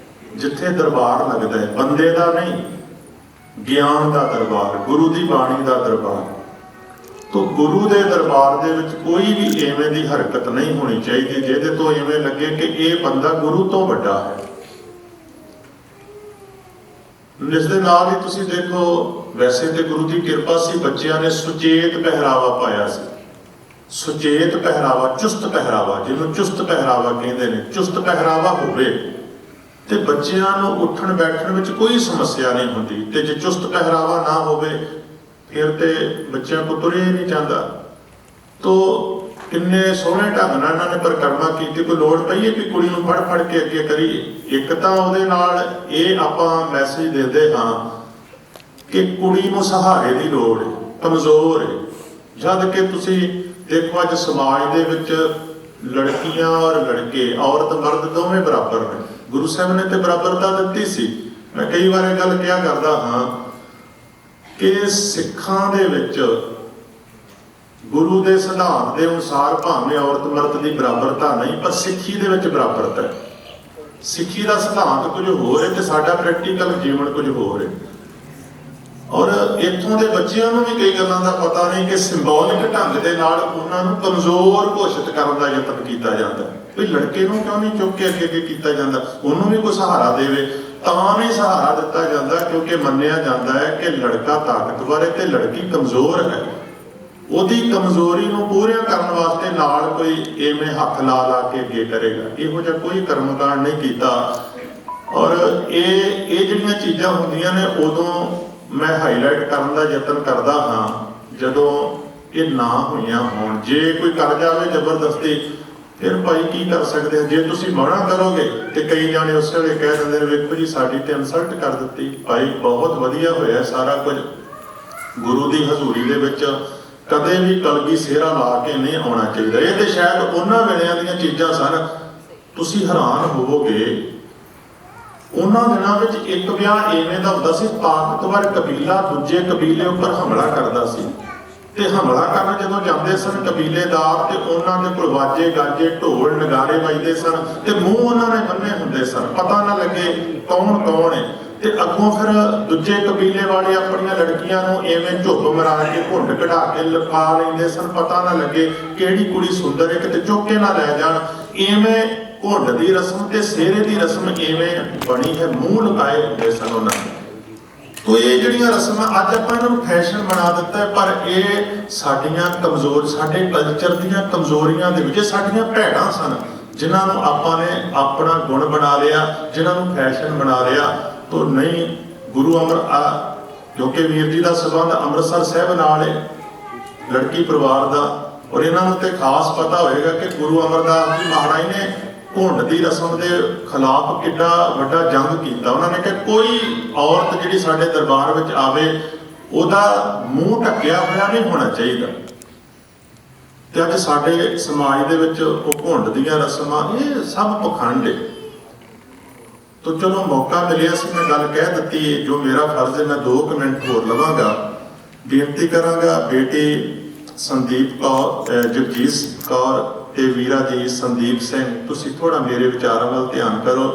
ਜਿੱਥੇ ਦਰਬਾਰ ਲੱਗਦਾ ਹੈ, ਬੰਦੇ ਦਾ ਨਹੀਂ, ਗਿਆਨ ਦਾ ਦਰਬਾਰ, ਗੁਰੂ ਦੀ ਬਾਣੀ ਦਾ ਦਰਬਾਰ। ਤੋ ਗੁਰੂ ਦੇ ਦਰਬਾਰ ਦੇ ਵਿੱਚ ਕੋਈ ਵੀ ਐਵੇਂ ਦੀ ਹਰਕਤ ਨਹੀਂ ਹੋਣੀ ਚਾਹੀਦੀ ਜਿਹਦੇ ਤੋਂ ਐਵੇਂ ਲੱਗੇ ਕਿ ਇਹ ਬੰਦਾ ਗੁਰੂ ਤੋਂ ਵੱਡਾ ਹੈ। ਇਸ ਦੇ ਨਾਲ ਹੀ ਤੁਸੀਂ ਦੇਖੋ, ਵੈਸੇ ਤੇ ਗੁਰੂ ਦੀ ਕਿਰਪਾ ਸੀ, ਬੱਚਿਆਂ ਨੇ ਸੁਚੇਤ ਪਹਿਰਾਵਾ ਪਾਇਆ ਸੀ। ਸੁਚੇਤ ਪਹਿਰਾਵਾ, ਚੁਸਤ ਪਹਿਰਾਵਾ, ਜਿਹਨੂੰ ਚੁਸਤ ਪਹਿਰਾਵਾ ਕਹਿੰਦੇ ਨੇ। ਚੁਸਤ ਪਹਿਰਾਵਾ ਹੋਵੇ ਤੇ ਬੱਚਿਆਂ ਨੂੰ ਉੱਠਣ ਬੈਠਣ ਵਿੱਚ ਕੋਈ ਸਮੱਸਿਆ ਨਹੀਂ ਹੁੰਦੀ, ਤੇ ਜੇ ਚੁਸਤ ਪਹਿਰਾਵਾ ਨਾ ਹੋਵੇ ਫਿਰ ਤੇ ਬੱਚਿਆਂ ਕੋਲ ਤੁਰਿਆ ਹੀ ਨਹੀਂ ਜਾਂਦਾ। ਤੋ ਕਿੰਨੇ ਸੋਹਣੇ ਢੰਗ ਨਾਲ ਇਹਨਾਂ ਨੇ ਪਰਿਕਰਮਾ ਕੀਤੀ। ਕੋਈ ਲੋੜ ਪਈ ਹੈ ਕਿ ਕੁੜੀ ਨੂੰ ਫੜ ਫੜ ਕੇ ਅੱਗੇ ਕਰੀਏ। ਇੱਕ ਤਾਂ ਉਹਦੇ ਨਾਲ ਇਹ ਆਪਾਂ ਮੈਸੇਜ ਦਿੰਦੇ ਹਾਂ ਕਿ ਕੁੜੀ ਨੂੰ ਸਹਾਰੇ ਦੀ ਲੋੜ ਹੈ, ਕਮਜ਼ੋਰ ਹੈ। ਜਦ ਕਿ ਤੁਸੀਂ ਦੇਖੋ ਅੱਜ ਸਮਾਜ ਦੇ ਵਿੱਚ ਲੜਕੀਆਂ ਔਰ ਲੜਕੇ, ਔਰਤ ਮਰਦ ਦੋਵੇਂ ਬਰਾਬਰ ਨੇ। ਗੁਰੂ ਸਾਹਿਬ ਨੇ ਤੇ ਬਰਾਬਰਤਾ ਦਿੱਤੀ ਸੀ। ਮੈਂ ਕਈ ਵਾਰ ਇਹ ਗੱਲ ਕਿਹਾ ਕਰਦਾ ਹਾਂ ਕਿ ਸਿੱਖਾਂ ਦੇ ਵਿੱਚ ਗੁਰੂ ਦੇ ਸਿਧਾਂਤ ਦੇ ਅਨੁਸਾਰ ਭਾਵੇਂ ਔਰਤ ਮਰਦ ਦੀ ਬਰਾਬਰਤਾ ਨਹੀਂ, ਪਰ ਸਿੱਖੀ ਦੇ ਵਿੱਚ ਬਰਾਬਰਤਾ ਹੈ। ਸਿੱਖੀ ਦਾ ਸਿਧਾਂਤ ਕੁਝ ਹੋਰ ਹੈ ਤੇ ਸਾਡਾ ਪ੍ਰੈਕਟੀਕਲ ਜੀਵਨ ਕੁਝ ਹੋਰ ਹੈ। ਔਰ ਇੱਥੋਂ ਦੇ ਬੱਚਿਆਂ ਨੂੰ ਵੀ ਕਈ ਗੱਲਾਂ ਦਾ ਪਤਾ ਨਹੀਂ ਕਿ ਸਿੰਬੋਲਿਕ ਢੰਗ ਦੇ ਨਾਲ ਉਹਨਾਂ ਨੂੰ ਕਮਜ਼ੋਰ ਘੋਸ਼ਿਤ ਕਰਨ ਦਾ ਯਤਨ ਕੀਤਾ ਜਾਂਦਾ। ਵੀ ਲੜਕੇ ਨੂੰ ਕਿਉਂ ਨਹੀਂ ਚੁੱਕ ਕੇ ਅੱਗੇ ਕੀਤਾ ਜਾਂਦਾ, ਉਹਨੂੰ ਵੀ ਕੋਈ ਸਹਾਰਾ ਦੇਵੇ। ਤਾਂ ਵੀ ਸਹਾਰਾ ਦਿੱਤਾ ਜਾਂਦਾ ਕਿਉਂਕਿ ਮੰਨਿਆ ਜਾਂਦਾ ਹੈ ਕਿ ਲੜਕਾ ਤਾਕਤਵਰ ਹੈ ਤੇ ਲੜਕੀ ਕਮਜ਼ੋਰ ਹੈ। ਉਹਦੀ ਕਮਜ਼ੋਰੀ ਨੂੰ ਪੂਰੀਆਂ ਕਰਨ ਵਾਸਤੇ ਨਾਲ ਕੋਈ ਐਵੇਂ ਹੱਥ ਲਾ ਕੇ ਅੱਗੇ ਕਰੇਗਾ, ਇਹੋ ਜਿਹਾ ਕੋਈ ਕਰਮਕਾਂਡ ਨਹੀਂ ਕੀਤਾ। ਔਰ ਇਹ ਜਿਹੜੀਆਂ ਚੀਜ਼ਾਂ ਹੁੰਦੀਆਂ ਨੇ ਉਦੋਂ ਮੈਂ ਹਾਈਲਾਈਟ ਕਰਨ ਦਾ ਯਤਨ ਕਰਦਾ ਹਾਂ ਜਦੋਂ ਇਹ ਨਾ ਹੋਈਆਂ ਹੋਣ। ਜੇ ਕੋਈ ਕਰ ਜਾਵੇ ਜ਼ਬਰਦਸਤੀ ਫਿਰ ਭਾਈ ਕੀ ਕਰ ਸਕਦੇ ਹਾਂ। ਜੇ ਤੁਸੀਂ ਮਨਾ ਕਰੋਗੇ ਤੇ ਕਈ ਜਾਣੇ ਉਸੇ ਵੇਲੇ ਕਹਿ ਦਿੰਦੇ ਨੇ ਵੇਖੋ ਜੀ ਸਾਡੀ ਤੇ ਇਨਸਲਟ ਕਰ ਦਿੱਤੀ। ਭਾਈ ਬਹੁਤ ਵਧੀਆ ਹੋਇਆ ਸਾਰਾ ਕੁਝ। ਗੁਰੂ ਦੀ ਹਜ਼ੂਰੀ ਦੇ ਵਿੱਚ ਕਦੇ ਵੀ ਕਲਗੀ ਸਿਹਰਾ ਲਾ ਕੇ ਨਹੀਂ ਆਉਣਾ ਚਾਹੀਦਾ। ਇਹ ਤੇ ਸ਼ਾਇਦ ਉਹਨਾਂ ਵੇਲਿਆਂ ਦੀਆਂ ਚੀਜ਼ਾਂ ਸਨ। ਤੁਸੀਂ ਹੈਰਾਨ ਹੋਵੋਗੇ ਉਹਨਾਂ ਦਿਨਾਂ ਵਿੱਚ ਇੱਕ ਵਿਆਹ ਐਵੇਂ ਦਾ ਹੁੰਦਾ ਸੀ, ਤਾਕਤਵਰ ਕਬੀਲਾ ਦੂਜੇ ਕਬੀਲੇ ਉੱਪਰ ਹਮਲਾ ਕਰਦਾ ਸੀ ਤੇ ਹਮਲਾ ਕਰਨ ਜਦੋਂ ਜਾਂਦੇ ਸਨ ਕਬੀਲੇਦਾਰ ਤੇ ਉਹਨਾਂ ਦੇ ਕੋਲ ਵਾਜੇ ਗਾਜੇ ਢੋਲ ਨਗਾਰੇ ਵੱਜਦੇ ਸਨ ਤੇ ਮੂੰਹ ਉਹਨਾਂ ਨੇ ਬੰਨੇ ਹੁੰਦੇ ਸਨ, ਪਤਾ ਨਾ ਲੱਗੇ ਕੌਣ ਕੌਣ ਹੈ। ਤੇ ਅੱਗੋਂ ਫਿਰ ਦੂਜੇ ਕਬੀਲੇ ਵਾਲੇ ਆਪਣੀਆਂ ਲੜਕੀਆਂ ਨੂੰ ਐਵੇਂ ਝੁੱਬ ਮਰਾ ਕੇ ਘੁੰਡ ਕਢਾ ਕੇ ਲੁਕਾ ਲੈਂਦੇ ਸਨ, ਪਤਾ ਨਾ ਲੱਗੇ ਕਿਹੜੀ ਕੁੜੀ ਸੁੰਦਰ ਹੈ, ਕਿਤੇ ਚੁੱਕ ਕੇ ਨਾ ਲੈ ਜਾਣ। ਐਵੇਂ ਘੁੰਡ ਦੀ ਰਸਮ ਤੇ ਸਿਹਰੇ ਦੀ ਰਸਮ ਐਵੇਂ ਬਣੀ ਹੈ, ਮੂੰਹ ਲੁਕਾਏ ਹੁੰਦੇ ਸਨ ਉਹਨਾਂ ਨੇ। ਤੋ ਇਹ ਜਿਹੜੀਆਂ ਰਸਮਾਂ ਅੱਜ ਆਪਾਂ ਇਹਨਾਂ ਨੂੰ ਫੈਸ਼ਨ ਬਣਾ ਦਿੱਤਾ ਹੈ, ਪਰ ਇਹ ਸਾਡੀਆਂ ਕਮਜ਼ੋਰ, ਸਾਡੇ ਕਲਚਰ ਦੀਆਂ ਕਮਜ਼ੋਰੀਆਂ ਦੇ ਵਿੱਚ ਸਾਡੀਆਂ ਭੈੜਾਂ ਸਨ ਜਿਨ੍ਹਾਂ ਨੂੰ ਆਪਾਂ ਨੇ ਆਪਣਾ ਗੁਣ ਬਣਾ ਲਿਆ, ਜਿਨ੍ਹਾਂ ਨੂੰ ਫੈਸ਼ਨ ਬਣਾ ਲਿਆ। ਤੋ ਨਹੀਂ, ਗੁਰੂ ਕਿਉਂਕਿ ਵੀਰ ਜੀ ਦਾ ਸੰਬੰਧ ਅੰਮ੍ਰਿਤਸਰ ਸਾਹਿਬ ਨਾਲ ਹੈ ਲੜਕੀ ਪਰਿਵਾਰ ਦਾ। ਔਰ ਇਹਨਾਂ ਨੂੰ ਤੇ ਖਾਸ ਪਤਾ ਹੋਏਗਾ ਕਿ ਗੁਰੂ ਅਮਰਦਾਸ ਜੀ ਮਹਾਰਾਜ ਨੇ ਘੁੰਡ ਦੀ ਰਸਮ ਦੇ ਖਿਲਾਫ ਕਿੱਡਾ ਵੱਡਾ ਜੰਗ ਕੀਤਾ। ਉਹਨਾਂ ਨੇ ਕਿਹਾ ਕੋਈ ਔਰਤ ਜਿਹੜੀ ਸਾਡੇ ਦਰਬਾਰ ਵਿੱਚ ਆਵੇ ਉਹਦਾ ਮੂੰਹ ਢੱਕਿਆ ਹੋਇਆ ਨਹੀਂ ਹੋਣਾ ਚਾਹੀਦਾ। ਤੇ ਅੱਜ ਸਾਡੇ ਸਮਾਜ ਦੇ ਵਿੱਚ ਉਹ ਘੁੰਡ ਦੀਆਂ ਰਸਮਾਂ ਇਹ ਸਭ ਪਖੰਡ ਹੈ। ਤੋ ਚਲੋ ਮੌਕਾ ਮਿਲਿਆ ਸੀ, ਮੈਂ ਗੱਲ ਕਹਿ ਦਿੱਤੀ। ਜੋ ਮੇਰਾ ਫਰਜ਼ ਹੈ ਮੈਂ 2 ਮਿੰਟ ਹੋਰ ਲਵਾਂਗਾ। ਬੇਨਤੀ ਕਰਾਂਗਾ ਬੇਟੀ ਸੰਦੀਪ ਕੌਰ, ਜਗਜੀਤ ਕੌਰ ਤੇ ਵੀਰਾ ਜੀ ਸੰਦੀਪ ਸਿੰਘ, ਤੁਸੀਂ ਥੋੜਾ ਮੇਰੇ ਵਿਚਾਰਾਂ ਵੱਲ ਧਿਆਨ ਕਰੋ।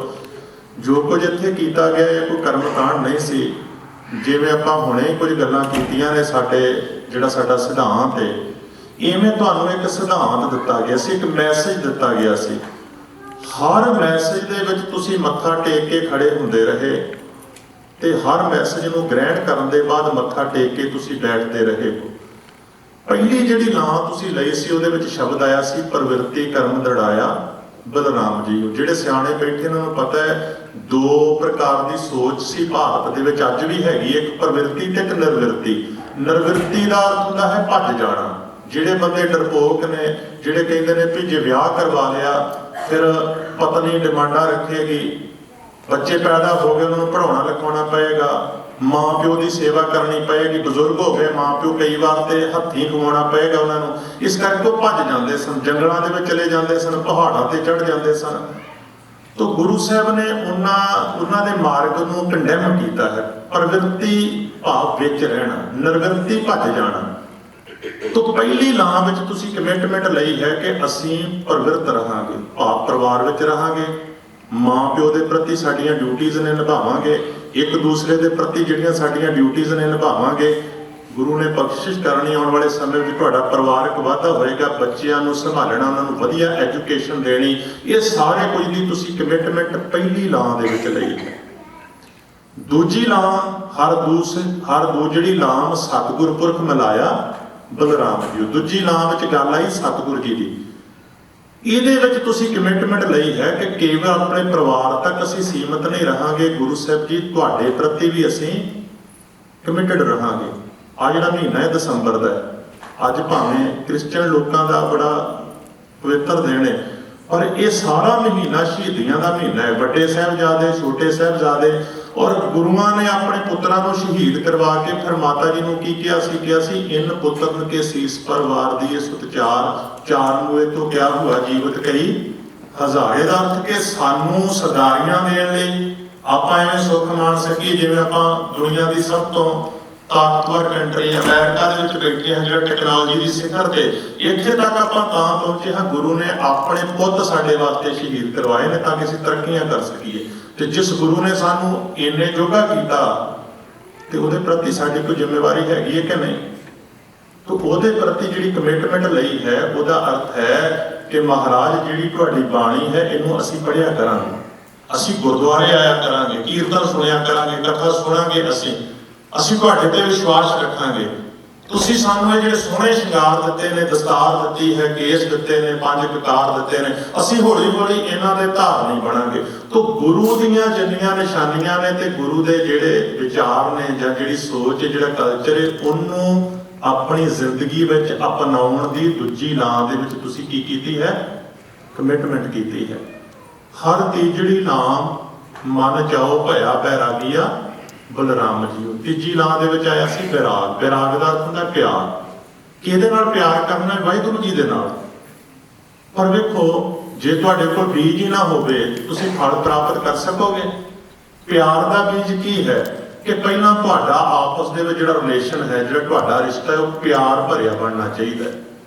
ਜੋ ਕੁਝ ਇੱਥੇ ਕੀਤਾ ਗਿਆ ਇਹ ਕੋਈ ਕਰਮਕਾਂਡ ਨਹੀਂ ਸੀ। ਜਿਵੇਂ ਆਪਾਂ ਹੁਣੇ ਕੁਝ ਗੱਲਾਂ ਕੀਤੀਆਂ ਨੇ, ਜਿਹੜਾ ਸਾਡਾ ਸਿਧਾਂਤ ਹੈ, ਇਵੇਂ ਤੁਹਾਨੂੰ ਇੱਕ ਸਿਧਾਂਤ ਦਿੱਤਾ ਗਿਆ ਸੀ, ਇੱਕ ਮੈਸੇਜ ਦਿੱਤਾ ਗਿਆ ਸੀ। ਹਰ ਮੈਸੇਜ ਦੇ ਵਿੱਚ ਤੁਸੀਂ ਮੱਥਾ ਟੇਕ ਕੇ ਖੜੇ ਹੁੰਦੇ ਰਹੇ ਤੇ ਹਰ ਮੈਸੇਜ ਨੂੰ ਗ੍ਰਹਿਣ ਕਰਨ ਦੇ ਬਾਅਦ ਮੱਥਾ ਟੇਕ ਕੇ ਤੁਸੀਂ ਬੈਠਦੇ ਰਹੇ ਹੋ। ਪਹਿਲੀ ਜਿਹੜੀ ਨਾਂ ਤੁਸੀਂ ਲਈ ਸੀ ਉਹਦੇ ਵਿੱਚ ਸ਼ਬਦ ਆਇਆ ਸੀ ਪ੍ਰਵਿਰਤੀ ਕਰਮ ਦੜਾਇਆ ਬਲਰਾਮ ਜੀ। ਜਿਹੜੇ ਸਿਆਣੇ ਬੈਠੇ ਉਹਨਾਂ ਨੂੰ ਪਤਾ ਹੈ 2 ਪ੍ਰਕਾਰ ਦੀ ਸੋਚ ਸੀ ਭਾਰਤ ਦੇ ਵਿੱਚ, ਅੱਜ ਵੀ ਹੈਗੀ, ਇੱਕ ਪ੍ਰਵਿਰਤੀ ਤੇ ਇੱਕ ਨਿਰਵਿਰਤੀ। ਨਿਰਵਿਰਤੀ ਦਾ ਅਰਥ ਹੁੰਦਾ ਹੈ ਭੱਜ ਜਾਣਾ। ਜਿਹੜੇ ਬੰਦੇ ਡਰਪੋਕ ਨੇ, ਜਿਹੜੇ ਕਹਿੰਦੇ ਨੇ ਵੀ ਜੇ ਵਿਆਹ ਕਰਵਾ ਲਿਆ ਫਿਰ ਪਤਨੀ ਡਿਮਾਂਡਾਂ ਰੱਖੇਗੀ, ਬੱਚੇ ਪੈਦਾ ਹੋ ਗਏ ਉਹਨਾਂ ਨੂੰ ਪੜ੍ਹਾਉਣਾ ਲਿਖਾਉਣਾ ਪਏਗਾ, ਮਾਂ ਪਿਓ ਦੀ ਸੇਵਾ ਕਰਨੀ ਪਏਗੀ, ਬਜ਼ੁਰਗ ਹੋ ਗਏ ਮਾਂ ਪਿਓ ਕਈ ਵਾਰ ਤੇ ਹੱਥੀਂ ਕਮਾਉਣਾ ਪਏਗਾ ਉਹਨਾਂ ਨੂੰ। ਇਸ ਕਰਕੇ ਉਹ ਭੱਜ ਜਾਂਦੇ ਸਨ, ਜੰਗਲਾਂ ਦੇ ਵਿੱਚ ਚਲੇ ਜਾਂਦੇ ਸਨ, ਪਹਾੜਾਂ ਤੇ ਚੜ੍ਹ ਜਾਂਦੇ ਸਨ। ਤੋ ਗੁਰੂ ਸਾਹਿਬ ਨੇ ਉਹਨਾਂ ਦੇ ਮਾਰਗ ਨੂੰ ਕੰਡੈਮ ਕੀਤਾ ਹੈ। ਪ੍ਰਵਿਰਤੀ ਭਾਵ ਵਿੱਚ ਰਹਿਣਾ, ਨਿਰਵਿਰਤੀ ਭੱਜ ਜਾਣਾ। ਤੋ ਪਹਿਲੀ ਲਾਂ ਵਿੱਚ ਤੁਸੀਂ ਕਮਿਟਮੈਂਟ ਲਈ ਹੈ ਕਿ ਅਸੀਂ ਪ੍ਰਵਿਰਤ ਰਹਾਂਗੇ, ਭਾਵ ਪਰਿਵਾਰ ਵਿੱਚ ਰਹਾਂਗੇ, ਮਾਂ ਪਿਓ ਦੇ ਪ੍ਰਤੀ ਸਾਡੀਆਂ ਡਿਊਟੀਆਂ ਨੇ ਨਿਭਾਵਾਂਗੇ, ਇੱਕ ਦੂਸਰੇ ਦੇ ਪ੍ਰਤੀ ਜਿਹੜੀਆਂ ਸਾਡੀਆਂ ਡਿਊਟੀਆਂ ਨੇ ਨਿਭਾਵਾਂਗੇ। ਗੁਰੂ ਨੇ ਬਖਸ਼ਿਸ਼ ਕਰਨੀ, ਆਉਣ ਵਾਲੇ ਸਮੇਂ ਵਿੱਚ ਤੁਹਾਡਾ ਪਰਿਵਾਰਕ ਵਾਧਾ ਹੋਏਗਾ, ਬੱਚਿਆਂ ਨੂੰ ਸੰਭਾਲਣਾ, ਉਹਨਾਂ ਨੂੰ ਵਧੀਆ ਐਜੂਕੇਸ਼ਨ ਦੇਣੀ, ਇਹ ਸਾਰੇ ਕੁਝ ਦੀ ਤੁਸੀਂ ਕਮਿਟਮੈਂਟ ਪਹਿਲੀ ਲਾਂ ਦੇ ਵਿੱਚ ਲਈ ਹੈ। ਦੂਜੀ ਲਾਂ ਹਰ ਦੂ ਜਿਹੜੀ ਲਾਂ ਸਤਿਗੁਰ ਪੁਰਖ ਮਿਲਾਇਆ ਬਲਰਾਮ ਜੀ, ਦੂਜੀ ਲਾਂ ਵਿੱਚ ਗੱਲ ਆਈ ਸਤਿਗੁਰ ਜੀ ਦੀ। ਇਹਦੇ ਵਿੱਚ ਤੁਸੀਂ ਕਮਿਟਮੈਂਟ ਲਈ ਹੈ ਕਿ ਕੇਵਲ ਆਪਣੇ ਪਰਿਵਾਰ ਤੱਕ ਅਸੀਂ ਸੀਮਤ ਨਹੀਂ ਰਹਾਂਗੇ, ਗੁਰੂ ਸਾਹਿਬ ਜੀ ਤੁਹਾਡੇ ਪ੍ਰਤੀ ਵੀ ਅਸੀਂ ਕਮਿਟਡ ਰਹਾਂਗੇ। ਆ ਜਿਹੜਾ ਮਹੀਨਾ ਹੈ ਦਸੰਬਰ ਦਾ, ਅੱਜ ਭਾਵੇਂ ਕ੍ਰਿਸਚਨ ਲੋਕਾਂ ਦਾ ਬੜਾ ਪਵਿੱਤਰ ਦਿਨ ਹੈ, ਪਰ ਇਹ ਸਾਰਾ ਮਹੀਨਾ ਸ਼ਹੀਦੀਆਂ ਦਾ ਮਹੀਨਾ ਹੈ। ਵੱਡੇ ਸਾਹਿਬਜ਼ਾਦੇ, ਛੋਟੇ ਸਾਹਿਬਜ਼ਾਦੇ ਔਰ ਗੁਰੂਆਂ ਨੇ ਆਪਣੇ ਪੁੱਤਰਾਂ ਨੂੰ ਸ਼ਹੀਦ ਕਰਵਾ ਕੇ ਫਿਰ ਮਾਤਾ ਜੀ ਨੂੰ ਕੀ ਕਿਹਾ ਸੀ ਇਨ ਪੁੱਤਰਨ ਕੇ ਸੀਸ ਪਰ ਵਾਰ ਦੀਏ ਚਾਰ ਮੂਏ ਤੋਂ ਕਿਆ ਹੁਆ ਜੀਵਤ ਕਈ ਹਜ਼ਾਰੇ। ਦਾ ਅਰਥ ਕਿ ਸਾਨੂੰ ਸਰਦਾਰੀਆਂ ਦੇਣ ਲਈ ਆਪਾਂ ਐਵੇਂ ਸੁੱਖ ਮਾਣ ਸਕੀਏ ਜਿਵੇਂ ਆਪਾਂ ਦੁਨੀਆ ਦੀ ਸਭ ਤੋਂ ਤਾਕਤਵਰ ਕੰਟਰੀ ਅਮਰੀਕਾ ਦੇ ਵਿੱਚ ਬੈਠੇ ਹਾਂ, ਜਿਹੜਾ ਟੈਕਨੋਲੋਜੀ ਦੀ ਸਿਖਰ ਤੇ, ਇੱਥੇ ਤੱਕ ਆਪਾਂ ਤਾਂ ਪਹੁੰਚੇ ਹਾਂ ਗੁਰੂ ਨੇ ਆਪਣੇ ਪੁੱਤ ਸਾਡੇ ਵਾਸਤੇ ਸ਼ਹੀਦ ਕਰਵਾਏ ਨੇ ਤਾਂ ਕਿ ਅਸੀਂ ਤਰੱਕੀਆਂ ਕਰ ਸਕੀਏ। ਤੇ ਜਿਸ ਗੁਰੂ ਨੇ ਸਾਨੂੰ ਇੰਨੇ ਜੋਗਾ ਕੀਤਾ ਤੇ ਉਹਦੇ ਪ੍ਰਤੀ ਸਾਡੀ ਕੋਈ ਜ਼ਿੰਮੇਵਾਰੀ ਹੈਗੀ ਹੈ ਕਿ ਨਹੀਂ? ਤਾਂ ਉਹਦੇ ਪ੍ਰਤੀ ਜਿਹੜੀ ਕਮਿਟਮੈਂਟ ਲਈ ਹੈ ਉਹਦਾ ਅਰਥ ਹੈ ਕਿ ਮਹਾਰਾਜ ਜਿਹੜੀ ਤੁਹਾਡੀ ਬਾਣੀ ਹੈ ਇਹਨੂੰ ਅਸੀਂ ਪੜ੍ਹਿਆ ਕਰਾਂਗੇ, ਅਸੀਂ ਗੁਰਦੁਆਰੇ ਆਇਆ ਕਰਾਂਗੇ, ਕੀਰਤਨ ਸੁਣਿਆ ਕਰਾਂਗੇ, ਕਥਾ ਸੁਣਾਂਗੇ, ਅਸੀਂ ਤੁਹਾਡੇ ਤੇ ਵਿਸ਼ਵਾਸ ਰੱਖਾਂਗੇ। ਤੁਸੀਂ ਸਾਨੂੰ ਇਹ ਜਿਹੜੇ ਸੋਹਣੇ ਸ਼ਿੰਗਾਰ ਦਿੱਤੇ ਨੇ, ਦਸਤਾਰ ਦਿੱਤੀ ਹੈ, ਕੇਸ ਦਿੱਤੇ ਨੇ, 5 ਕਕਾਰ ਦਿੱਤੇ ਨੇ, ਅਸੀਂ ਹੌਲੀ ਹੌਲੀ ਇਹਨਾਂ ਦੇ ਧਾਰਨੀ ਬਣਾਂਗੇ। ਤਾਂ ਗੁਰੂ ਦੀਆਂ ਜਿੰਨੀਆਂ ਨਿਸ਼ਾਨੀਆਂ ਨੇ ਤੇ ਗੁਰੂ ਦੇ ਜਿਹੜੇ ਵਿਚਾਰ ਨੇ ਜਾਂ ਜਿਹੜੀ ਸੋਚ, ਜਿਹੜਾ ਕਲਚਰ ਹੈ, ਉਹਨੂੰ ਆਪਣੀ ਜ਼ਿੰਦਗੀ ਵਿੱਚ ਅਪਣਾਉਣ ਦੀ ਦੂਜੀ ਲਾਂ ਦੇ ਵਿੱਚ ਤੁਸੀਂ ਕੀ ਕੀਤੀ ਹੈ? ਕਮਿਟਮੈਂਟ ਕੀਤੀ ਹੈ। ਹਰ ਤੀਜੜੀ ਲਾਂ ਮਨ ਚਾਓ ਭਇਆ ਬੈਰਾਗੀਆ ਬਲਰਾਮ ਜੀ। ਤੀਜੀ ਲਾਂ ਦੇ ਵਿੱਚ ਆਇਆ ਸੀ ਵਿਰਾਗ। ਵਿਰਾਗ ਦਾ ਅਰਥ ਹੁੰਦਾ ਪਿਆਰ। ਕਿਹਦੇ ਨਾਲ ਪਿਆਰ ਕਰਨਾ ਹੈ? ਵਾਹਿਗੁਰੂ ਜੀ ਦੇ ਨਾਲ। ਪਰ ਵੇਖੋ, ਜੇ ਤੁਹਾਡੇ ਕੋਲ ਬੀਜ ਹੀ ਨਾ ਹੋਵੇ ਤੁਸੀਂ ਫਲ ਪ੍ਰਾਪਤ ਕਰ ਸਕੋਗੇ? ਪਿਆਰ ਦਾ ਬੀਜ ਕੀ ਹੈ ਕਿ ਪਹਿਲਾਂ ਤੁਹਾਡਾ ਆਪਸ ਦੇ ਵਿੱਚ ਜਿਹੜਾ ਰਿਲੇਸ਼ਨ ਹੈ, ਜਿਹੜਾ ਤੁਹਾਡਾ ਰਿਸ਼ਤਾ ਹੈ, ਉਹ ਪਿਆਰ ਭਰਿਆ ਬਣਨਾ ਚਾਹੀਦਾ ਹੈ।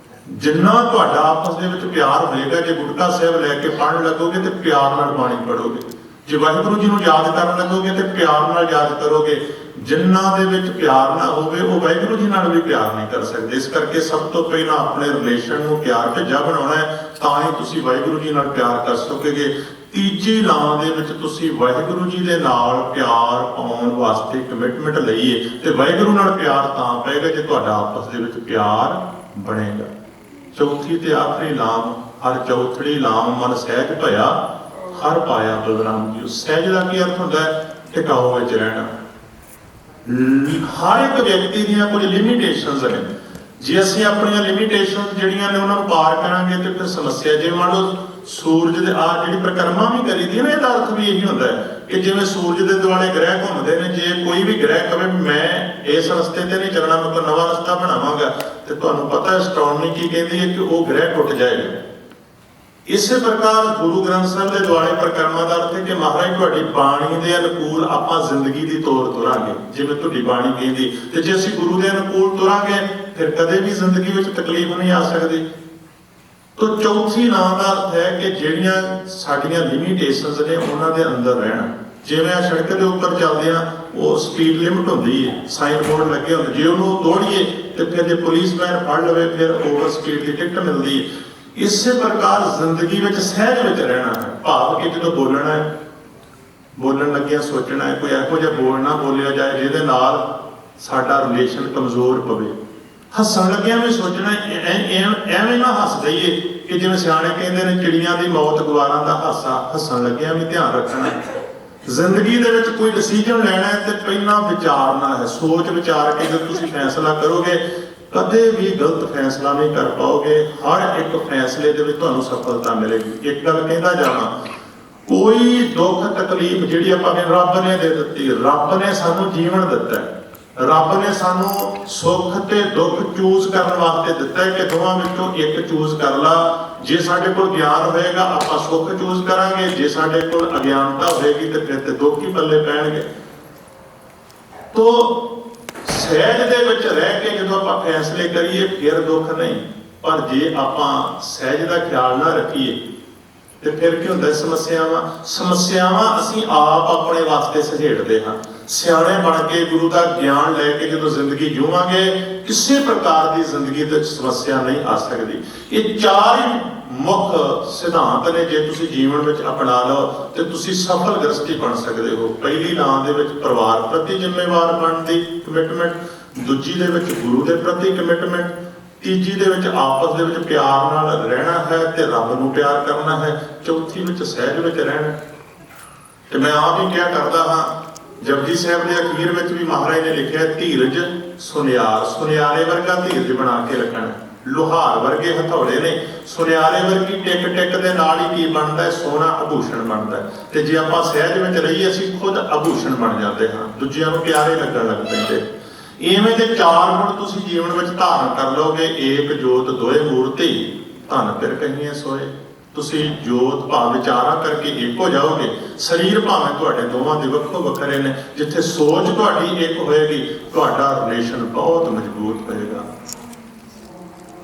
ਜਿੰਨਾ ਤੁਹਾਡਾ ਆਪਸ ਦੇ ਵਿੱਚ ਪਿਆਰ ਹੋਏਗਾ, ਜੇ ਗੁਟਕਾ ਸਾਹਿਬ ਲੈ ਕੇ ਪੜ੍ਹਨ ਲੱਗੋਗੇ ਤੇ ਪਿਆਰ ਨਾਲ ਬਾਣੀ ਪੜ੍ਹੋਗੇ, ਜੇ ਵਾਹਿਗੁਰੂ ਜੀ ਨੂੰ ਯਾਦ ਕਰਨ ਲੱਗੋਗੇ ਤੇ ਪਿਆਰ ਨਾਲ ਯਾਦ ਕਰੋਗੇ। ਜਿਨ੍ਹਾਂ ਦੇ ਵਿੱਚ ਪਿਆਰ ਨਾ ਹੋਵੇ ਉਹ ਵਾਹਿਗੁਰੂ ਜੀ ਨਾਲ ਵੀ ਪਿਆਰ ਨਹੀਂ ਕਰ ਸਕਦੇ। ਇਸ ਕਰਕੇ ਸਭ ਤੋਂ ਪਹਿਲਾਂ ਆਪਣੇ ਰਿਲੇਸ਼ਨ ਨੂੰ ਪਿਆਰ ਭਿੱਜਾ ਬਣਾਉਣਾ ਹੈ, ਤਾਂ ਹੀ ਤੁਸੀਂ ਵਾਹਿਗੁਰੂ ਜੀ ਨਾਲ ਪਿਆਰ ਕਰ ਸਕੋਗੇ। ਤੀਜੀ ਲਾਂ ਦੇ ਵਿੱਚ ਤੁਸੀਂ ਵਾਹਿਗੁਰੂ ਜੀ ਦੇ ਨਾਲ ਪਿਆਰ ਪਾਉਣ ਵਾਸਤੇ ਕਮਿਟਮੈਂਟ ਲਈਏ ਤੇ ਵਾਹਿਗੁਰੂ ਨਾਲ ਪਿਆਰ ਤਾਂ ਪਏਗਾ ਜੇ ਤੁਹਾਡਾ ਆਪਸ ਦੇ ਵਿੱਚ ਪਿਆਰ ਬਣੇਗਾ। ਚੌਥੀ ਤੇ ਆਖਰੀ ਲਾਮ, ਹਰ ਚੌਥੜੀ ਲਾਮ ਮਨ ਸਹਿਜ ਭਇਆ ਹਰ ਪਾਇਆ ਬਲਰਾਮ ਜੀ। ਸਹਿਜ ਦਾ ਕੀ ਅਰਥ ਹੁੰਦਾ ਹੈ? ਟਿਕਾਓ ਵਿੱਚ ਰਹਿਣਾ। ਹਰ ਇੱਕ ਵਿਅਕਤੀ ਦੀਆਂ ਕੁਝ ਲਿਮਿਟੇਸ਼ਨਸ ਨੇ। ਜੇ ਅਸੀਂ ਆਪਣੀਆਂ ਲਿਮਿਟੇਸ਼ਨ ਜਿਹੜੀਆਂ ਨੇ ਉਹਨਾਂ ਨੂੰ ਪਾਰ ਕਰਾਂਗੇ ਤੇ ਫਿਰ ਸਮੱਸਿਆ, ਜੇ ਮੰਨ ਲਓ ਸੂਰਜ ਦੇ ਆ ਜਿਹੜੀ ਪ੍ਰਕਰਮਾ ਵੀ ਕਰੀਦੀ ਹੈ ਨਾ, ਇਹਦਾ ਅਰਥ ਵੀ ਇਹੀ ਹੁੰਦਾ ਹੈ ਕਿ ਜਿਵੇਂ ਸੂਰਜ ਦੇ ਦੁਆਲੇ ਗ੍ਰਹਿ ਘੁੰਮਦੇ ਨੇ, ਜੇ ਕੋਈ ਵੀ ਗ੍ਰਹਿ ਕਵੇ ਮੈਂ ਇਸ ਰਸਤੇ ਤੇ ਨਹੀਂ ਚੱਲਣਾ, ਮੈਂ ਕੋਈ ਨਵਾਂ ਰਸਤਾ ਬਣਾਵਾਂਗਾ, ਤੇ ਤੁਹਾਨੂੰ ਪਤਾ ਐਸਟ੍ਰੋਨਮੀ ਕੀ ਕਹਿੰਦੀ ਹੈ ਕਿ ਉਹ ਗ੍ਰਹਿ ਟੁੱਟ ਜਾਏਗਾ। ਇਸੇ ਪ੍ਰਕਾਰ ਗੁਰੂ ਗ੍ਰੰਥ ਸਾਹਿਬ ਦੇ ਦੁਆਲੇ ਪ੍ਰਕਰਮਾਂ ਦਾ ਅਰਥ ਹੈ ਕਿ ਮਹਾਰਾਜ ਤੁਹਾਡੀ ਬਾਣੀ ਦੇ ਅਨੁਕੂਲ ਆਪਾਂ ਜ਼ਿੰਦਗੀ ਦੀ ਤੋਰ ਤੁਰਾਂਗੇ, ਜਿਵੇਂ ਤੁਹਾਡੀ ਬਾਣੀ ਕਹਿੰਦੀ। ਤੇ ਜੇ ਅਸੀਂ ਗੁਰੂ ਦੇ ਅਨੁਕੂਲ ਤੁਰਾਂਗੇ ਫਿਰ ਕਦੇ ਵੀ ਜ਼ਿੰਦਗੀ ਵਿੱਚ ਤਕਲੀਫ ਨਹੀਂ ਆ ਸਕਦੀ। ਤੋ ਚੌਥੀ ਨਾਂ ਦਾ ਅਰਥ ਹੈ ਕਿ ਜਿਹੜੀਆਂ ਸਾਡੀਆਂ ਲਿਮਿਟੇਸ਼ਨਸ ਨੇ ਉਹਨਾਂ ਦੇ ਅੰਦਰ ਰਹਿਣਾ। ਜਿਵੇਂ ਆ ਸੜਕ ਦੇ ਉੱਪਰ ਚੱਲਦੇ ਆ, ਉਹ ਸਪੀਡ ਲਿਮਟ ਹੁੰਦੀ ਹੈ, ਸਾਈਨ ਬੋਰਡ ਲੱਗੇ ਹੁੰਦੇ, ਜੇ ਉਹਨੂੰ ਤੋੜੀਏ ਤੇ ਫਿਰ ਜੇ ਪੁਲਿਸਮੈਨ ਫੜ ਲਵੇ ਫਿਰ ਓਵਰ ਸਪੀਡ ਦੀ ਟਿਕਟ ਮਿਲਦੀ ਹੈ। ਇਸੇ ਪ੍ਰਕਾਰ ਜ਼ਿੰਦਗੀ ਵਿੱਚ ਸਹਿਜ ਵਿੱਚ ਰਹਿਣਾ ਹੈ, ਭਾਵ ਕਿ ਜਦੋਂ ਬੋਲਣਾ ਹੈ, ਬੋਲਣ ਲੱਗਿਆ ਸੋਚਣਾ ਹੈ, ਕੋਈ ਇਹੋ ਜਿਹਾ ਬੋਲ ਨਾ ਬੋਲਿਆ ਜਾਏ ਜਿਹਦੇ ਨਾਲ ਸਾਡਾ ਰਿਲੇਸ਼ਨ ਕਮਜ਼ੋਰ ਪਵੇ। ਹੱਸਣ ਲੱਗਿਆ ਵੀ ਸੋਚਣਾ ਐਵੇਂ ਨਾ ਹੱਸ ਦਈਏ ਕਿ ਜਿਵੇਂ ਸਿਆਣੇ ਕਹਿੰਦੇ ਨੇ ਚਿੜੀਆਂ ਦੀ ਮੌਤ ਗਵਾਰਾਂ ਦਾ ਹਾਸਾ, ਹੱਸਣ ਲੱਗਿਆ ਵੀ ਧਿਆਨ ਰੱਖਣਾ। ਜ਼ਿੰਦਗੀ ਦੇ ਵਿੱਚ ਕੋਈ ਡਿਸੀਜਨ ਲੈਣਾ ਹੈ ਤੇ ਪਹਿਲਾਂ ਵਿਚਾਰਨਾ ਹੈ, ਸੋਚ ਵਿਚਾਰ ਕੇ ਜਦੋਂ ਤੁਸੀਂ ਫੈਸਲਾ ਕਰੋਗੇ ਕਦੇ ਵੀ ਗਲਤ ਫੈਸਲਾ ਨਹੀਂ ਕਰ ਪਾਓਗੇ। ਹਰ ਇੱਕ ਫੈਸਲੇ ਦੇ ਵਿੱਚ ਤੁਹਾਨੂੰ ਸਫਲਤਾ ਮਿਲੇਗੀ। ਇੱਕ ਗੱਲ ਕਹਿੰਦਾ ਜਾਵਾਂ, ਕੋਈ ਦੁੱਖ ਤਕਲੀਫ ਜਿਹੜੀ ਆਪਾਂ ਨੇ ਰੱਬ ਨੇ ਦੇ ਦਿੱਤੀ, ਰੱਬ ਨੇ ਸਾਨੂੰ ਜੀਵਨ ਦਿੱਤਾ ਹੈ, ਰੱਬ ਨੇ ਸਾਨੂੰ ਸੁੱਖ ਤੇ ਦੁੱਖ ਚੂਜ਼ ਕਰਨ ਵਾਸਤੇ ਦਿੱਤਾ ਹੈ ਕਿ ਦੋਵਾਂ ਵਿੱਚੋਂ ਇੱਕ ਚੂਜ਼ ਕਰ ਲਾ। ਜੇ ਸਾਡੇ ਕੋਲ ਗਿਆਨ ਹੋਏਗਾ ਆਪਾਂ ਸੁੱਖ ਚੂਜ਼ ਕਰਾਂਗੇ, ਜੇ ਸਾਡੇ ਕੋਲ ਅਗਿਆਨਤਾ ਹੋਏਗੀ ਤੇ ਫਿਰ ਤੇ ਦੁੱਖ ਹੀ ਪੱਲੇ ਪੈਣਗੇ। ਤੋ ਸਹਿਜ ਦੇ ਵਿੱਚ ਰਹਿ ਕੇ ਜਦੋਂ ਆਪਾਂ ਫੈਸਲੇ ਕਰੀਏ ਫਿਰ ਦੁੱਖ ਨਹੀਂ, ਪਰ ਜੇ ਆਪਾਂ ਸਹਿਜ ਦਾ ਖਿਆਲ ਨਾ ਰੱਖੀਏ ਤੇ ਫਿਰ ਕੀ ਹੁੰਦਾ? ਸਮੱਸਿਆਵਾਂ ਅਸੀਂ ਆਪ ਆਪਣੇ ਵਾਸਤੇ ਸਹੇੜਦੇ ਹਾਂ। ਸਿਆਣੇ ਬਣ ਕੇ ਗੁਰੂ ਦਾ ਗਿਆਨ ਲੈ ਕੇ ਜਦੋਂ ਜ਼ਿੰਦਗੀ ਜੀਵਾਂਗੇ ਕਿਸੇ ਪ੍ਰਕਾਰ ਦੀ ਜ਼ਿੰਦਗੀ ਵਿੱਚ ਸਮੱਸਿਆ ਨਹੀਂ ਆ ਸਕਦੀ। ਇਹ ਚਾਰ ਹੀ ਮੁੱਖ ਸਿਧਾਂਤ ਨੇ, ਜੇ ਤੁਸੀਂ ਜੀਵਨ ਵਿੱਚ ਅਪਣਾ ਲਓ ਤੇ ਤੁਸੀਂ ਸਫਲ ਗ੍ਰਸਤੀ ਬਣ ਸਕਦੇ ਹੋ। ਪਹਿਲੀ ਨਾਂ ਦੇ ਵਿੱਚ ਪਰਿਵਾਰ ਪ੍ਰਤੀ ਜ਼ਿੰਮੇਵਾਰ ਬਣਨ ਦੀ ਕਮਿਟਮੈਂਟ, ਦੂਜੀ ਦੇ ਵਿੱਚ ਗੁਰੂ ਦੇ ਪ੍ਰਤੀ ਕਮਿਟਮੈਂਟ, ਤੀਜੀ ਦੇ ਵਿੱਚ ਆਪਸ ਦੇ ਵਿੱਚ ਪਿਆਰ ਨਾਲ ਰਹਿਣਾ ਹੈ ਤੇ ਰੱਬ ਨੂੰ ਪਿਆਰ ਕਰਨਾ ਹੈ, ਚੌਥੀ ਵਿੱਚ ਸਹਿਜ ਵਿੱਚ ਰਹਿਣਾ। ਤੇ ਮੈਂ ਆਪ ਹੀ ਕਿਹਾ ਕਰਦਾ ਹਾਂ, ਜਪਜੀ ਸਾਹਿਬ ਦੇ ਅਖੀਰ ਵਿੱਚ ਵੀ ਮਹਾਰਾਜ ਨੇ ਲਿਖਿਆ ਧੀਰਜ ਸੁਨਿਆਰ, ਸੁਨਿਆਰੇ ਵਰਗਾ ਧੀਰਜ ਬਣਾ ਕੇ ਰੱਖਣਾ। ਲੋਹਾਰ ਵਰਗੇ ਹਥੌੜੇ ਨੇ, ਸੁਨਿਆਰੇ ਵਰਗੀ ਟਿਕ ਟਿਕ ਦੇ ਨਾਲ ਹੀ ਕੀ ਬਣਦਾ ਹੈ? ਸੋਨਾ ਆਭੂਸ਼ਣ ਬਣਦਾ ਹੈ। ਤੇ ਜੇ ਆਪਾਂ ਸਹਿਜ ਵਿੱਚ ਰਹੀਏ ਅਸੀਂ ਖੁਦ ਆਭੂਸ਼ਣ ਬਣ ਜਾਂਦੇ ਹਾਂ, ਦੂਜਿਆਂ ਨੂੰ ਪਿਆਰੇ ਲੱਗਣ ਲੱਗ ਪੈਂਦੇ। ਇਵੇਂ ਦੇ ਚਾਰ ਗੁਣ ਤੁਸੀਂ ਜੀਵਨ ਵਿੱਚ ਧਾਰਨ ਕਰ ਲਓਗੇ। ਏਕ ਜੋਤ ਦੋਏ ਮੂਰਤੀ, ਧਨ ਫਿਰ ਕਹੀਏ ਸੋਏ। ਤੁਸੀਂ ਜੋਤ ਭਾਵ ਵਿਚਾਰਾਂ ਕਰਕੇ ਇੱਕ ਹੋ ਜਾਓਗੇ। ਸਰੀਰ ਭਾਵੇਂ ਤੁਹਾਡੇ ਦੋਵਾਂ ਦੇ ਵੱਖੋ ਵੱਖਰੇ ਨੇ, ਜਿੱਥੇ ਸੋਚ ਤੁਹਾਡੀ ਇੱਕ ਹੋਏਗੀ ਤੁਹਾਡਾ ਰਿਲੇਸ਼ਨ ਬਹੁਤ ਮਜ਼ਬੂਤ ਹੋਏਗਾ।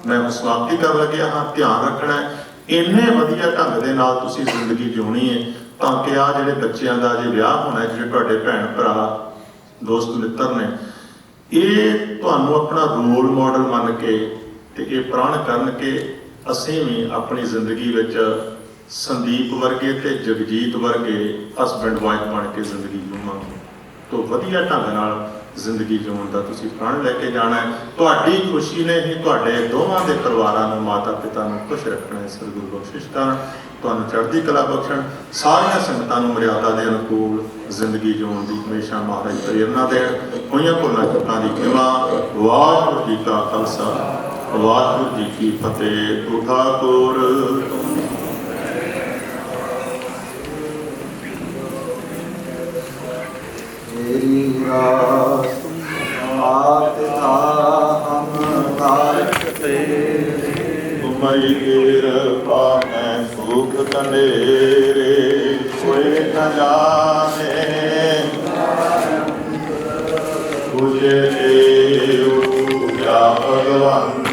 ਮੈਂ ਸਮਾਪਤੀ ਕਰਨ ਲੱਗਿਆ ਹਾਂ, ਧਿਆਨ ਰੱਖਣਾ ਹੈ ਇੰਨੇ ਵਧੀਆ ਢੰਗ ਦੇ ਨਾਲ ਤੁਸੀਂ ਜ਼ਿੰਦਗੀ ਜਿਉਣੀ ਹੈ ਤਾਂ ਕਿ ਆ ਜਿਹੜੇ ਬੱਚਿਆਂ ਦਾ ਜੇ ਵਿਆਹ ਹੋਣਾ, ਜਿਹੜੇ ਤੁਹਾਡੇ ਭੈਣ ਭਰਾ ਦੋਸਤ ਮਿੱਤਰ ਨੇ, ਇਹ ਤੁਹਾਨੂੰ ਆਪਣਾ ਰੋਲ ਮਾਡਲ ਮੰਨ ਕੇ ਤੇ ਇਹ ਪ੍ਰਣ ਕਰਨ ਕਿ ਅਸੀਂ ਵੀ ਆਪਣੀ ਜ਼ਿੰਦਗੀ ਵਿੱਚ ਸੰਦੀਪ ਵਰਗੇ ਤੇ ਜਗਜੀਤ ਵਰਗੇ ਹਸਬੈਂਡ ਵਾਈਫ ਬਣ ਕੇ ਜ਼ਿੰਦਗੀ ਜਿਵਾਂਗੇ। ਤੋਂ ਵਧੀਆ ਢੰਗ ਨਾਲ ਜ਼ਿੰਦਗੀ ਜਿਉਣ ਦਾ ਤੁਸੀਂ ਪ੍ਰਣ ਲੈ ਕੇ ਜਾਣਾ ਹੈ। ਤੁਹਾਡੀ ਖੁਸ਼ੀ ਨੇ ਹੀ ਤੁਹਾਡੇ ਦੋਵਾਂ ਦੇ ਪਰਿਵਾਰਾਂ ਨੂੰ, ਮਾਤਾ ਪਿਤਾ ਨੂੰ ਖੁਸ਼ ਰੱਖਣਾ ਹੈ। ਸਤਿਗੁਰੂ ਬਖਸ਼ਿਸ਼ ਕਰਨ, ਤੁਹਾਨੂੰ ਚੜ੍ਹਦੀ ਕਲਾ ਬਖਸ਼ਣ, ਸਾਰੀਆਂ ਸੰਗਤਾਂ ਨੂੰ ਮਰਿਆਦਾ ਦੇ ਅਨੁਕੂਲ ਜ਼ਿੰਦਗੀ ਜਿਉਣ ਦੀ ਹਮੇਸ਼ਾ ਮਹਾਰਾਜ ਪ੍ਰੇਰਨਾ ਦੇਣ। ਹੋਈਆਂ ਭੁੱਲਾਂ ਚੁੱਕਾਂ ਦੀ ਖਿਮਾ। ਵਾਹਿਗੁਰੂ ਜੀ ਕਾ ਖਾਲਸਾ, ਵਾਹਿਗੁਰੂ ਜੀ ਕੀ ਫਤਿਹ। ਠਾਕੁਰ तेरी रास माता हम तारते, तुम्हारी कृपा में सुख कंडेरे, कोई न जाने तुझे या भगवंत।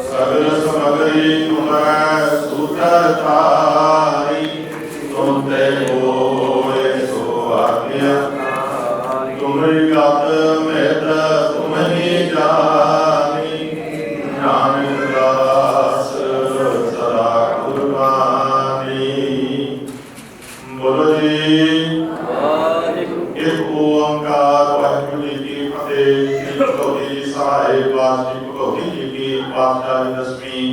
सगल समग्री तुम्हें सूत्र थारी, तुम ते होए सो आज्ञा। तुम्हारी गत मित्र तुम ही जानी, नानक दास सदा कुर्बानी। बोलो जी एक ओंकार वाहिगुरू जी की फतेह। भगवती सहाय वासी भगवती जी की पातशाही दसवीं।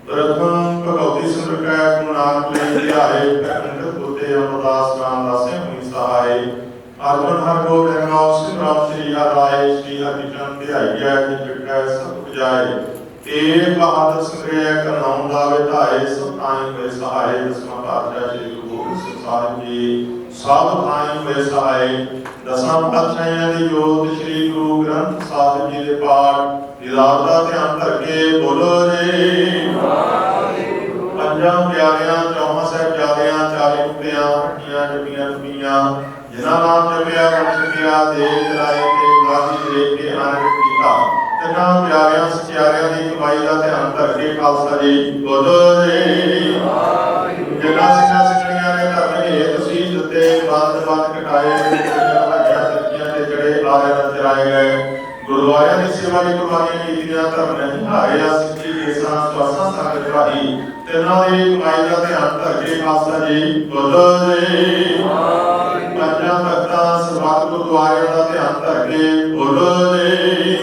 प्रथम भगवती सुंदर गुरु नानक ले ध्याए, पंडित बुद्धे अमरदास नाम दासे हुई सहाय। अर्जुन हर गोड़ रंगाओ सिमरन श्री हर राय, श्री हरि चरण ध्याई जय जित सब ਜਾਏ। ਤੇਗ ਬਹਾਦਰ ਸੰਗ੍ਰਹਿ ਕਰਨਾਉ ਦਾ ਵਿਧਾਏ, ਸਭ ਥਾਈਂ ਹੋਏ ਸਹਾਏ। ਦਸਵਾਂ ਪਾਤਸ਼ਾਹ ਸ੍ਰੀ ਗੁਰੂ ਗੋਬਿੰਦ ਸਿੰਘ ਸਾਹਿਬ ਜੀ ਸਭ ਥਾਈਂ ਹੋਏ ਸਹਾਏ। ਦਸਾਂ ਪਾਤਸ਼ਾਹਾਂ ਦੀ ਜੋਤ ਸ੍ਰੀ ਗੁਰੂ ਗ੍ਰੰਥ ਸਾਹਿਬ ਜੀ ਦੇ ਪਾਠ ਦੀਦਾਰ ਦਾ ਧਿਆਨ ਧਰ ਕੇ ਬੋਲੋ ਜੀ। ਪੰਜਾਂ ਪਿਆਰਿਆਂ, ਚੌਹਾਂ ਸਾਹਿਬਜ਼ਾਦਿਆਂ, 40 ਮੁਕਤਿਆਂ, ਹੱਟੀਆਂ ਜੱਟੀਆਂ ਕੁੜੀਆਂ, ਜਿਨ੍ਹਾਂ ਨਾਮ ਜਪਿਆ ਵੰਸ਼ਿਆ ਦੇ ਜਲਾਏ ਤੇ ਗਾਹੀ ਦੇ ਕੇ ਆਨੰਦ ਕੀਤਾ। ਤਿੰਨਾਂ ਪਿਆਰਿਆਂ ਸਚਿਆਰਿਆਂ ਦੀ ਕਮਾਈ ਦਾ ਧਿਆਨ ਧਰ ਕੇ ਖਾਲਸਾ ਜੀ ਬੋਲੋ ਜੀ। ਜਿਨ੍ਹਾਂ ਸਿੰਘਾਂ ਸਿੰਘਣੀਆਂ ਨੇ ਧਰਮ ਹੇਤ ਸੀਸ ਦਿੱਤੇ, ਬੰਦ ਕਟਾਏ, ਹੱਡੀਆਂ ਸੱਚੀਆਂ ਤੇ ਜੜੇ ਆਰਿਆਂ ਚਰਾਏ ਗਏ। ਗੁਰਦੁਆਰਿਆਂ ਦੀ ਸੇਵਾ ਲਈ ਕੁਰਬਾਨੀਆਂ ਕੀਤੀਆਂ, ਧਰਮ ਨਹੀਂ ਹਾਰਿਆ, ਸਿੱਖੀ ਕੇਸਾਂ ਸਵਾਸਾਂ ਸੰਗਤ ਭਾਈ। ਤਿੰਨਾਂ ਦੀ ਕਮਾਈ ਦਾ ਧਿਆਨ ਧਰ ਕੇ ਖਾਲਸਾ ਜੀ ਬੋਲੋ ਜੀ। ਪੰਜਾਂ ਤਖਤਾਂ ਸਰਬੱਤ ਗੁਰਦੁਆਰਿਆਂ ਦਾ ਧਿਆਨ ਧਰ ਕੇ ਬੋਲੋ ਜੀ।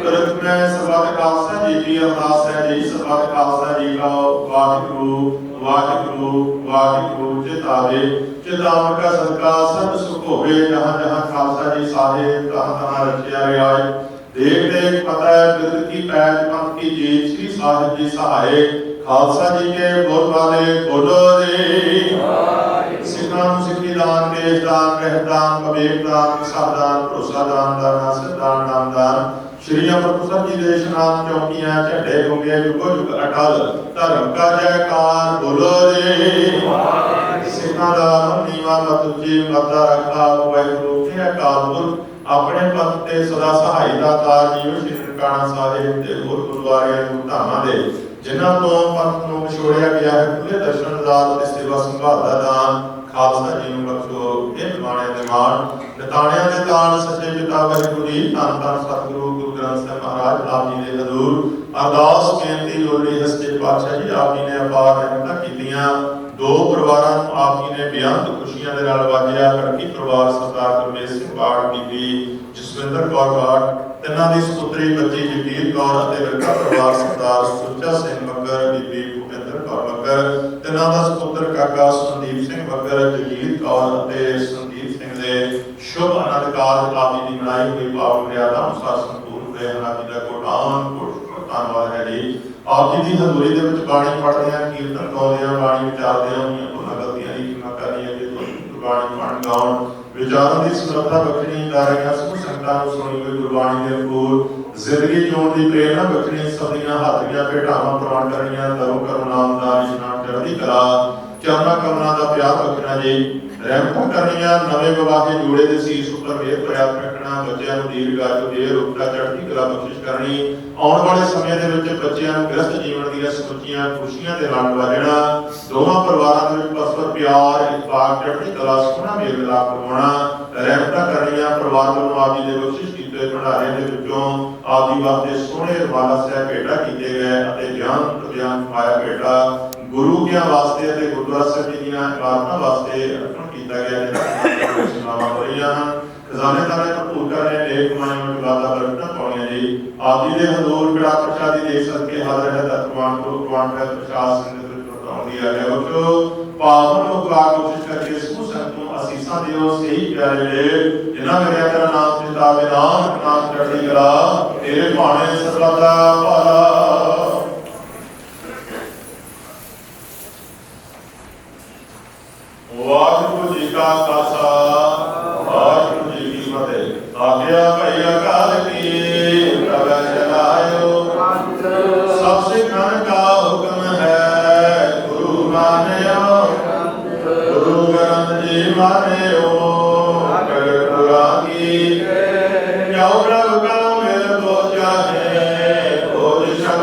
ਪ੍ਰਥਮੇ ਸਰਬੱਤ ਖਾਲਸਾ ਜੀ ਦੀ ਅਰਦਾਸ ਹੈ ਜੀ। ਸਰਬੱਤ ਖਾਲਸਾ ਜੀ ਕਾ ਵਾਹਿਗੁਰੂ ਵਾਹਿਗੁਰੂ ਵਾਹਿਗੁਰੂ ਚਿਤਾਵੇ। ਚਿਤਾਵਨ ਕਾ ਸਦਕਾ ਸਭ ਸੁਖ ਹੋਵੇ। ਜਹਾਂ ਜਹਾਂ ਖਾਲਸਾ ਜੀ ਸਾਹਿਬ ਤਹਾਂ ਤਹਾਂ ਰਚਿਆ ਰਿਆਏ। ਦੇਖ ਦੇਖ ਪਤੈ ਬਿਰਦ ਕੀ ਪੈਜ ਪੰਥ ਕੀ ਜੀਤ। ਸ੍ਰੀ ਸਾਹਿਬ ਜੀ ਸਹਾਏ। ਖਾਲਸਾ ਜੀ ਕੇ ਬੋਲ ਵਾਲੇ ਬੋਲੋ ਜੀ। ਸਿੱਖਾਂ ਨੂੰ ਸਿੱਖੀ ਦਾਨ, ਦੇਸ਼ ਦਾਨ, ਰਹਿਤ ਦਾਨ, ਵਿਵੇਕ ਦਾਨ, ਸਾਧ ਦਾਨ, ਭਰੋਸਾ ਦਾਨ, ਦਾਨਾ ਸਿਧਾਨ, ਨਾਮ ਦਾਨ। ਸ਼੍ਰੀ ਅੰਮ੍ਰਿਤਸਰ ਜੀ ਦੇ ਇਸ਼ਨਾਨ ਚੌਕੀਆਂ ਝੰਡੇ ਗੁੰਗੇ ਜੁਗੋ ਜੁਗ ਅਟਲ। ਧਰਮ ਕਾ ਜੈਕਾਰ ਬੋਲੋ ਜੀ। ਸਿੱਖਾਂ ਦਾ ਨੀਵਾ ਮਤ ਉੱਚੀ ਮਤ ਦਾ ਰੱਖਾ ਵਾਹਿਗੁਰੂ ਕੇ ਅਕਾਲ ਪੁਰਖ। ਆਪਣੇ ਪੰਥ ਤੇ ਸਦਾ ਸਹਾਈ ਦਾ ਤਾਰ ਜੀਓ ਸ੍ਰੀ ਨਨਕਾਣਾ ਸਾਹਿਬ ਤੇ ਹੋਰ ਗੁਰਦੁਆਰਿਆਂ ਨੂੰ ਧਾਮਾਂ ਦੇ ਜਿਨ੍ਹਾਂ ਤੋਂ ਪੰਥ ਨੂੰ ਵਿਛੋੜਿਆ ਗਿਆ ਹੈ। ਖੁੱਲੇ ਦਰਸ਼ਨ ਦਾਤ ਤੇ ਸੇਵਾ ਸੰਭਾਲ ਦਾ ਦਾਨ ਖਾਲਸਾ ਜੀ ਨੂੰ ਬਖਸ਼ੋ। ਇਹ ਬਾਣੇ ਦੇ ਮਾਣ ਨਿਤਾਣਿਆਂ ਦੇ ਤਾਣ ਸੱਚੇ ਪਿਤਾ ਵਾਹਿਗੁਰੂ ਜੀ। ਧੰਨ ਧੰਨ ਸਤਿਗੁਰੂ ਗੁਰੂ ਗ੍ਰੰਥ ਸਾਹਿਬ ਮਹਾਰਾਜ ਆਪ ਜੀ ਦੇ ਹਜ਼ੂਰ ਅਰਦਾਸ ਬੇਨਤੀ ਲੋੜੀ ਹਸਤੇ ਪਾਤਸ਼ਾਹ ਜੀ ਆਪ ਜੀ ਨੇ ਅਪਾਰ ਰਹਿਮਤਾਂ ਕੀਤੀਆਂ। ਦੋ ਪਰਿਵਾਰਾਂ ਨੂੰ ਆਪ ਜੀ ਨੇ ਬੇਅੰਤ ਖੁਸ਼ੀਆਂ ਦੇ ਨਾਲ ਵਾਜਿਆ। ਕੜਕੀ ਪਰਿਵਾਰ ਸਰਦਾਰ ਗੁਰਮੇਲ ਸਿੰਘ ਬਾੜ, ਬੀਬੀ ਜਸਵਿੰਦਰ ਕੌਰ ਬਾੜ, ਤਿੰਨਾਂ ਦੀ ਸੁਪੁੱਤਰੀ ਬੱਚੀ ਜਗੀਰ ਕੌਰ ਅਤੇ ਵਿਰਕਾ ਪਰਿਵਾਰ ਸਰਦਾਰ ਸੁੱਚਾ ਸਿੰਘ ਬੱਗਰ, ਬੀਬੀ ਭੁਪਿੰਦਰ ਕੌਰ ਬੱਗਰ, ਤਿੰਨਾਂ ਦਾ ਸੁਪੁੱਤਰ ਕਾਕਾ ਸੰਦੀਪ ਸਿੰਘ ਬੱਗਰ, ਜਗੀਰ ਕੌਰ ਅਤੇ ਸੰਦੀਪ ਸਿੰਘ ਦੇ ਸ਼ੁਭ ਆਨੰਦ ਕਾਰਜ ਆਪ ਜੀ ਦੀ ਬਣਾਈ ਹੋਈ ਪਾਵਨ ਮਰਿਆਦਾ ਅਨੁਸਾਰ ਸੰਪੂਰਨ ਹੋਏ ਹਨ। ਆਪ ਜੀ ਦਾ ਕੋਟਾਨ ਧੰਨਵਾਦ ਹੈ ਜੀ। ਆਪ ਜੀ ਦੀ ਹਜ਼ੂਰੀ ਦੇ ਵਿੱਚ ਬਾਣੀ ਪੜ੍ਹਦਿਆਂ, ਕੀਰਤਨ ਗਾਉਂਦਿਆਂ, ਬਾਣੀ ਵਿਚਾਰਦਿਆਂ ਹੋਈਆਂ ਉਹਨਾਂ ਗਲਤੀਆਂ ਦੀ ਖਿਮਾ ਕਰਨੀ ਹੈ ਕਿ ਗੁਰਬਾਣੀ ਪੜ੍ਹਨ ਗਾਉਣ ਵਿਚਾਰਨ ਦੀ ਸਮਰੱਥਾ ਬਖਸ਼ਣੀ, ਦਾਰੀਆਂ ਸਮੂਹ ਸੰਗਤਾਂ ਨੂੰ ਸੁਣੀ ਹੋਈ ਗੁਰਬਾਣੀ ਦੇ ਅਨੁਕੂਲ ਜ਼ਿੰਦਗੀ ਜਿਉਣ ਦੀ ਪ੍ਰੇਰਨਾ ਬਖਸ਼ਣੀ, ਸਭ ਦੀਆਂ ਹੱਥ ਦੀਆਂ ਭੇਟਾਵਾਂ ਪ੍ਰਵਾਨ ਕਰਨੀਆਂ। ਦਰੋਂ ਕਰੋ ਨਾਮ ਦਾ ਇਸ਼ਨਾਨ ਚੜ੍ਹਦੀ ਕਲਾ, ਚਰਨਾ ਕਮਲਾਂ ਦਾ ਪਿਆਰ ਬਖਸ਼ਣਾ ਜੀ। ਰਹਿਮਤਾਂ ਕਰਨੀਆਂ, ਨਵੇਂ ਵਿਵਾਹੇ ਜੋੜੇ ਦੇ ਸੀਸ ਉੱਪਰ ਮਿਹਰ ਪਿਆਰ ਰੱਖਣਾ। ਬੱਚਿਆਂ ਨੂੰ ਦੀਰਘਾਯੂ ਦੇ ਰੁਕਤਾ ਚੜ੍ਹਦੀ ਕਲਾ ਬਖਸ਼ਿਸ਼ ਕਰਨੀ। ਆਉਣ ਵਾਲੇ ਸਮੇਂ ਦੇ ਵਿੱਚ ਬੱਚਿਆਂ ਨੂੰ ਗ੍ਰਸਤ ਜੀਵਨ ਦੀਆਂ ਸਮੁੱਚੀਆਂ ਖੁਸ਼ੀਆਂ ਦੇ ਨਾਲ ਨਿਵਾਜਣਾ। ਦੋਵਾਂ ਪਰਿਵਾਰਾਂ ਦੇ ਵਿੱਚ ਪਰਸਪਰ ਪਿਆਰ, ਇਤਫਾਕ, ਚੜ੍ਹਦੀ ਕਲਾ, ਸੋਹਣਾ ਮੇਲ ਮਿਲਾਪ ਕਰਵਾਉਣਾ। ਰਹਿਮਤਾਂ ਕਰਨੀਆਂ, ਪਰਿਵਾਰ ਵੱਲੋਂ ਆਪ ਜੀ ਦੇ ਬਖਸ਼ਿਸ਼ ਕੀਤੇ ਭੰਡਾਰਿਆਂ ਦੇ ਵਿੱਚੋਂ ਆਪ ਜੀ ਵਾਸਤੇ ਸੋਹਣੇ ਰਵਾਲਾ ਸਾਹਿਬ ਭੇਟਾ ਕੀਤੇ ਗਏ ਅਤੇ ਬਿਆਨ ਪਾਇਆ ਭੇਟਾ ਗੁਰੂ ਗਿਆਂ ਵਾਸਤੇ ਅਤੇ ਗੁਰਦੁਆਰਾ ਸਾਹਿਬ ਜੀ ਦੀਆਂ ਇਬਾਦਤਾਂ ਵਾਸਤੇ ਅਰਪਣ ਕੀਤਾ ਗਿਆ। ਜਿਹਨਾਂ ਸੇਵਾਵਾਂ ਹੋ ਰਹੀਆਂ ਹਨ, ਖਜ਼ਾਨੇਦਾਰਾਂ ਭਰਪੂਰ ਕਰਨੇ, ਨੇਕ ਕਮਾਈਆਂ ਵਿੱਚ ਵਾਧਾ ਬਰਕਤਾਂ ਪਾਉਣੀਆਂ ਜੀ। ਆਪ ਜੀ ਦੇ ਹਜ਼ੂਰ ਕੜਾ ਪ੍ਰਸ਼ਾਦੀ ਦੇ ਸਦਕੇ ਹਾਜ਼ਰ ਹੈ ਤਾਂ ਪ੍ਰਵਾਨ ਹੈ ਪ੍ਰਸ਼ਾਦ ਸਿੰਘ ਦੇ ਵਿੱਚ ਵਰਤਾਉਣ ਦੀ ਆਗਿਆ ਬਖਸ਼ੋ। ਪਾਵਨ ਮੁਖਾ ਕੋਸ਼ਿਸ਼ ਕਰਕੇ ਸਮੂਹ ਸੰਗਤ ਨੂੰ ਅਸੀਸਾਂ ਦਿਓ। ਸਹੀ ਪਿਆਰੇ ਨੇ ਜਿਨ੍ਹਾਂ ਮੇਰਾ ਤੇਰਾ ਨਾਮ ਚਿਤਾਵੇ, ਨਾਮ ਚੜ੍ਹਦੀ ਕਲਾ, ਤੇਰੇ ਭਾਣੇ ਸਰਬੱਤ ਦਾ ਭਲਾ। ਵਾਹਿਗੁਰੂ ਜੀ ਕਾ ਖਾਲਸਾ, ਵਾਹਿਗੁਰੂ ਜੀ ਕੀ ਫਤਿਹ। ਆਗਿਆ ਭਈ ਅਕਾਲ ਕੀ ਪ੍ਰਭੈ ਚਲਾਇਓ, ਸਭ ਸਿੱਖਾਂ ਕਾ ਹੁਕਮ ਹੈ ਗੁਰੂ ਮਾਨਿਓ। ਗੁਰੂ ਗ੍ਰੰਥ ਜੀ ਮਾਨਿਓ, ਕਲ ਪੁਰਾਣੀ ਜਾਉ ਪ੍ਰਭ ਕਾ ਮਿਲ ਕੋ ਚਾਹੇ, ਭੋਜ ਸ਼ਬਦ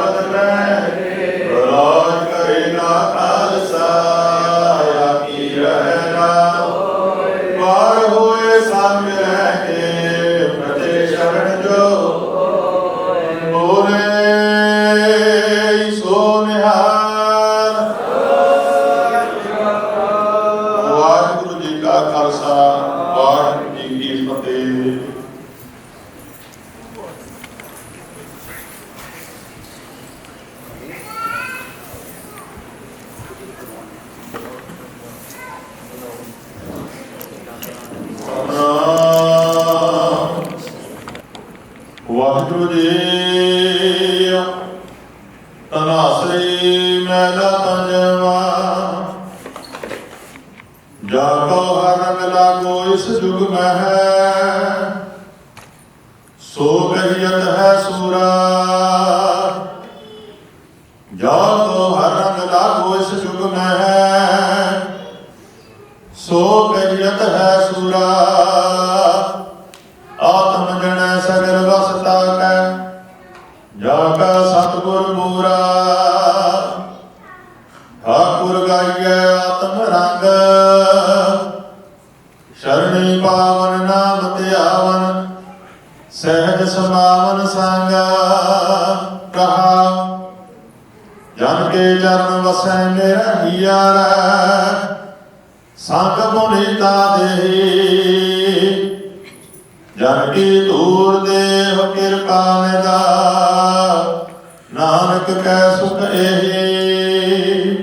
ਤਨਾਸਰੀ ਮੈਲਾ ਪੰਜਵਾ ਜਾ ਕੋ ਹਰ ਰੰਗ ਲਾਗੋ ਇਸ ਜੁਗ ਮਹਿ ਹੈ ਸੋ ਕਹੀਅਤ ਹੈ ਸੂਰਾ ਜਾ ਕੋ ਹਰ ਰੰਗ ਲਾਗੋ ਇਸ ਜੁਗ ਮਹਿ ਹੈ ਸੋ ਕਹੀਅਤ ਹੈ ਸੂਰਾ ਆਤਮ ਜਣੈ ਸਗਲ ਵਸਤਾ ਕੈ ਜਾ ਕਾ ਸਤਿਗੁਰ ਮੂਰਾ ਠਾਕੁਰ ਗਾਈਐ ਆਤਮ ਰੰਗ ਸ਼ਰਣੀ ਪਾਵਨ ਨਾਮ ਧਿਆਵਨ ਸਹਿਜ ਸਮਾਵਨ ਸੰਗ ਕਹਾ ਜਨ ਕੇ ਚਰਨ ਵਸੈ ਮੇਰਾ ਹੀਰਾ ਸੰਗ ਪੁਨੀਤਾ ਦੇਹੀ ਜਨ ਕੀ ਧੂਰ ਦੇਹ ਕਿਰਪਾ ਨਿਦਾ ਨਾਨਕ ਕੈ ਸੁਖ ਇਹੀ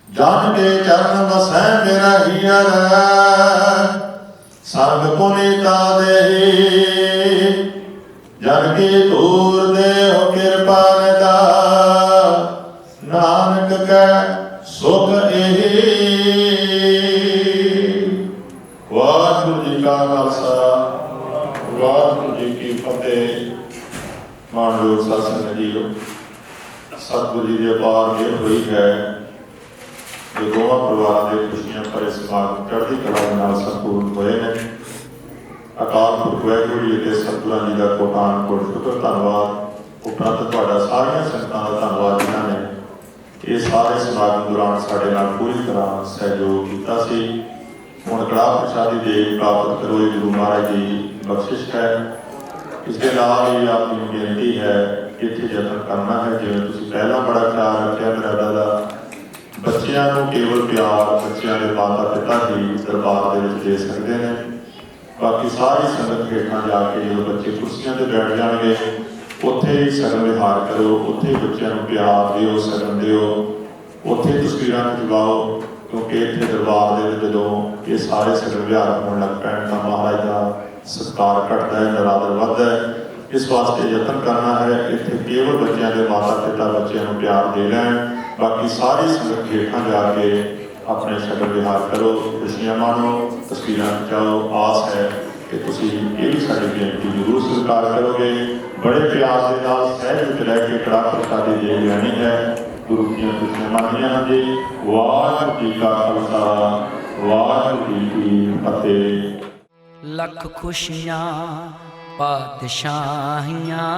ਜਨ ਕੇ ਚਰਨ ਵਸੈ ਮੇਰਾ ਹੀਰਾ ਸੰਗ ਪੁਨੀਤਾ ਦੇਹੀ ਜਨ ਕੀ ਧੂਰ ਦੇਹ ਕਿਰਪਾ ਨਿਦਾ ਨਾਨਕ ਕੈ ਸੁਖ ਇਹੀ। ਵਾਹਿਗੁਰੂ ਜੀ ਕਾ ਖਾਲਸਾ ਵਾਹਿਗੁਰੂ ਜੀ ਕੀ ਫਤਿਹ। ਮਾਣਯੋਗ ਸਾਧ ਸੰਗਤ ਜੀਓ, ਸਤਿਗੁਰੂ ਜੀ ਦੀ ਅਪਾਰ ਮਿਹਰ ਹੋਈ ਹੈ ਜੋ ਦੋਵਾਂ ਪਰਿਵਾਰਾਂ ਦੇ ਖੁਸ਼ੀਆਂ ਭਰੇ ਸਮਾਗਮ ਚੜ੍ਹਦੀ ਕਲਾ ਦੇ ਨਾਲ ਸੰਪੂਰਨ ਹੋਏ ਨੇ। ਅਕਾਲ ਪੁਰਖ ਵਾਹਿਗੁਰੂ ਜੀ ਅਤੇ ਸਤਿਗੁਰਾਂ ਜੀ ਦਾ ਕੋਟਾਨ ਕੋਟ ਸ਼ੁਕਰ ਧੰਨਵਾਦ। ਉਪਰੰਤ ਤੁਹਾਡਾ ਸਾਰੀਆਂ ਸੰਗਤਾਂ ਦਾ ਧੰਨਵਾਦ ਜਿਨ੍ਹਾਂ ਨੇ ਇਹ ਸਾਰੇ ਸਮਾਗਮ ਦੌਰਾਨ ਸਾਡੇ ਨਾਲ ਪੂਰੀ ਤਰ੍ਹਾਂ ਸਹਿਯੋਗ ਕੀਤਾ ਸੀ। ਹੁਣ ਕੜਾਹ ਪ੍ਰਸ਼ਾਦੀ ਦੇ ਪ੍ਰਾਪਤ ਕਰੋ, ਇਹ ਗੁਰੂ ਮਹਾਰਾਜ ਦੀ ਬਖਸ਼ਿਸ਼ ਹੈ। ਇਸ ਦੇ ਨਾਲ ਹੀ ਆਪਣੀ ਨੂੰ ਬੇਨਤੀ ਹੈ ਇੱਥੇ ਯਤਨ ਕਰਨਾ ਹੈ, ਜਿਵੇਂ ਤੁਸੀਂ ਪਹਿਲਾਂ ਬੜਾ ਖਿਆਲ ਰੱਖਿਆ ਮੇਰਾ ਦਾ ਬੱਚਿਆਂ ਨੂੰ ਕੇਵਲ ਪਿਆਰ ਬੱਚਿਆਂ ਦੇ ਮਾਤਾ ਪਿਤਾ ਹੀ ਦਰਬਾਰ ਦੇ ਵਿੱਚ ਦੇ ਸਕਦੇ ਨੇ। ਬਾਕੀ ਸਾਰੀ ਸੰਗਤ ਹੇਠਾਂ ਜਾ ਕੇ ਜਦੋਂ ਬੱਚੇ ਕੁਰਸੀਆਂ ਤੇ ਬੈਠ ਜਾਣਗੇ ਉੱਥੇ ਹੀ ਸਗਨ ਵਿਹਾਰ ਕਰੋ, ਉੱਥੇ ਹੀ ਬੱਚਿਆਂ ਨੂੰ ਪਿਆਰ ਦਿਓ, ਸਗਨ ਦਿਓ, ਉੱਥੇ ਤਸਵੀਰਾਂ ਖਿਚਵਾਓ, ਕਿਉਂਕਿ ਇੱਥੇ ਦਰਬਾਰ ਦੇ ਵਿੱਚ ਜਦੋਂ ਇਹ ਸਾਰੇ ਸਗਨ ਵਿਹਾਰ ਹੋਣ ਲੱਗ ਪੈਣ ਤਾਂ ਮਹਾਰਾਜ ਦਾ ਸਤਿਕਾਰ ਘਟਦਾ ਹੈ, ਨਰਾਦਰ ਵੱਧਦਾ ਹੈ। ਇਸ ਵਾਸਤੇ ਯਤਨ ਕਰਨਾ ਹੈ ਇੱਥੇ ਕੇਵਲ ਬੱਚਿਆਂ ਦੇ ਮਾਤਾ ਪਿਤਾ ਬੱਚਿਆਂ ਨੂੰ ਪਿਆਰ ਦੇ ਲੈਣ। ਬਾਕੀ ਸਾਰੀ ਸੰਗਤ ਹੇਠਾਂ ਜਾ ਕੇ ਆਪਣੇ ਸ਼ਗਨ ਵਿਹਾਰ ਕਰੋ, ਖੁਸ਼ੀਆਂ ਮਾਣੋ, ਤਸਵੀਰਾਂ ਖਿਚਾਓ। ਆਸ ਹੈ ਕਿ ਤੁਸੀਂ ਇਹ ਵੀ ਸਾਡੀ ਬੇਨਤੀ ਜ਼ਰੂਰ ਸਵੀਕਾਰ ਕਰੋਗੇ। ਬੜੇ ਪਿਆਰ ਦੇ ਨਾਲ ਸਹਿਜ ਵਿੱਚ ਰਹਿ ਕੇ ਕੜਾਹ ਪ੍ਰਸ਼ਾਦੀ ਦੇ ਲੈਣੀ ਹੈ। ਗੁਰੂ ਦੀਆਂ ਖੁਸ਼ੀਆਂ ਮੰਨਣੀਆਂ ਹਨ ਜੀ। ਵਾਹਿਗੁਰੂ ਜੀ ਕਾ ਖਾਲਸਾ ਵਾਹਿਗੁਰੂ ਜੀ ਕੀ ਫਤਿਹ। ਲੱਖ ਖੁਸ਼ੀਆਂ ਪਾਤਸ਼ਾਹੀਆਂ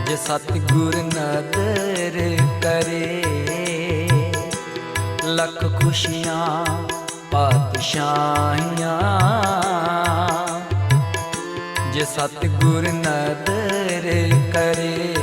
ਜੇ ਸਤਿਗੁਰ ਨਦਰ ਕਰੇ। ਲੱਖ ਖੁਸ਼ੀਆਂ ਪਾਤਸ਼ਾਹੀਆਂ ਜੇ ਸਤਿਗੁਰ ਨਦਰ ਕਰੇ।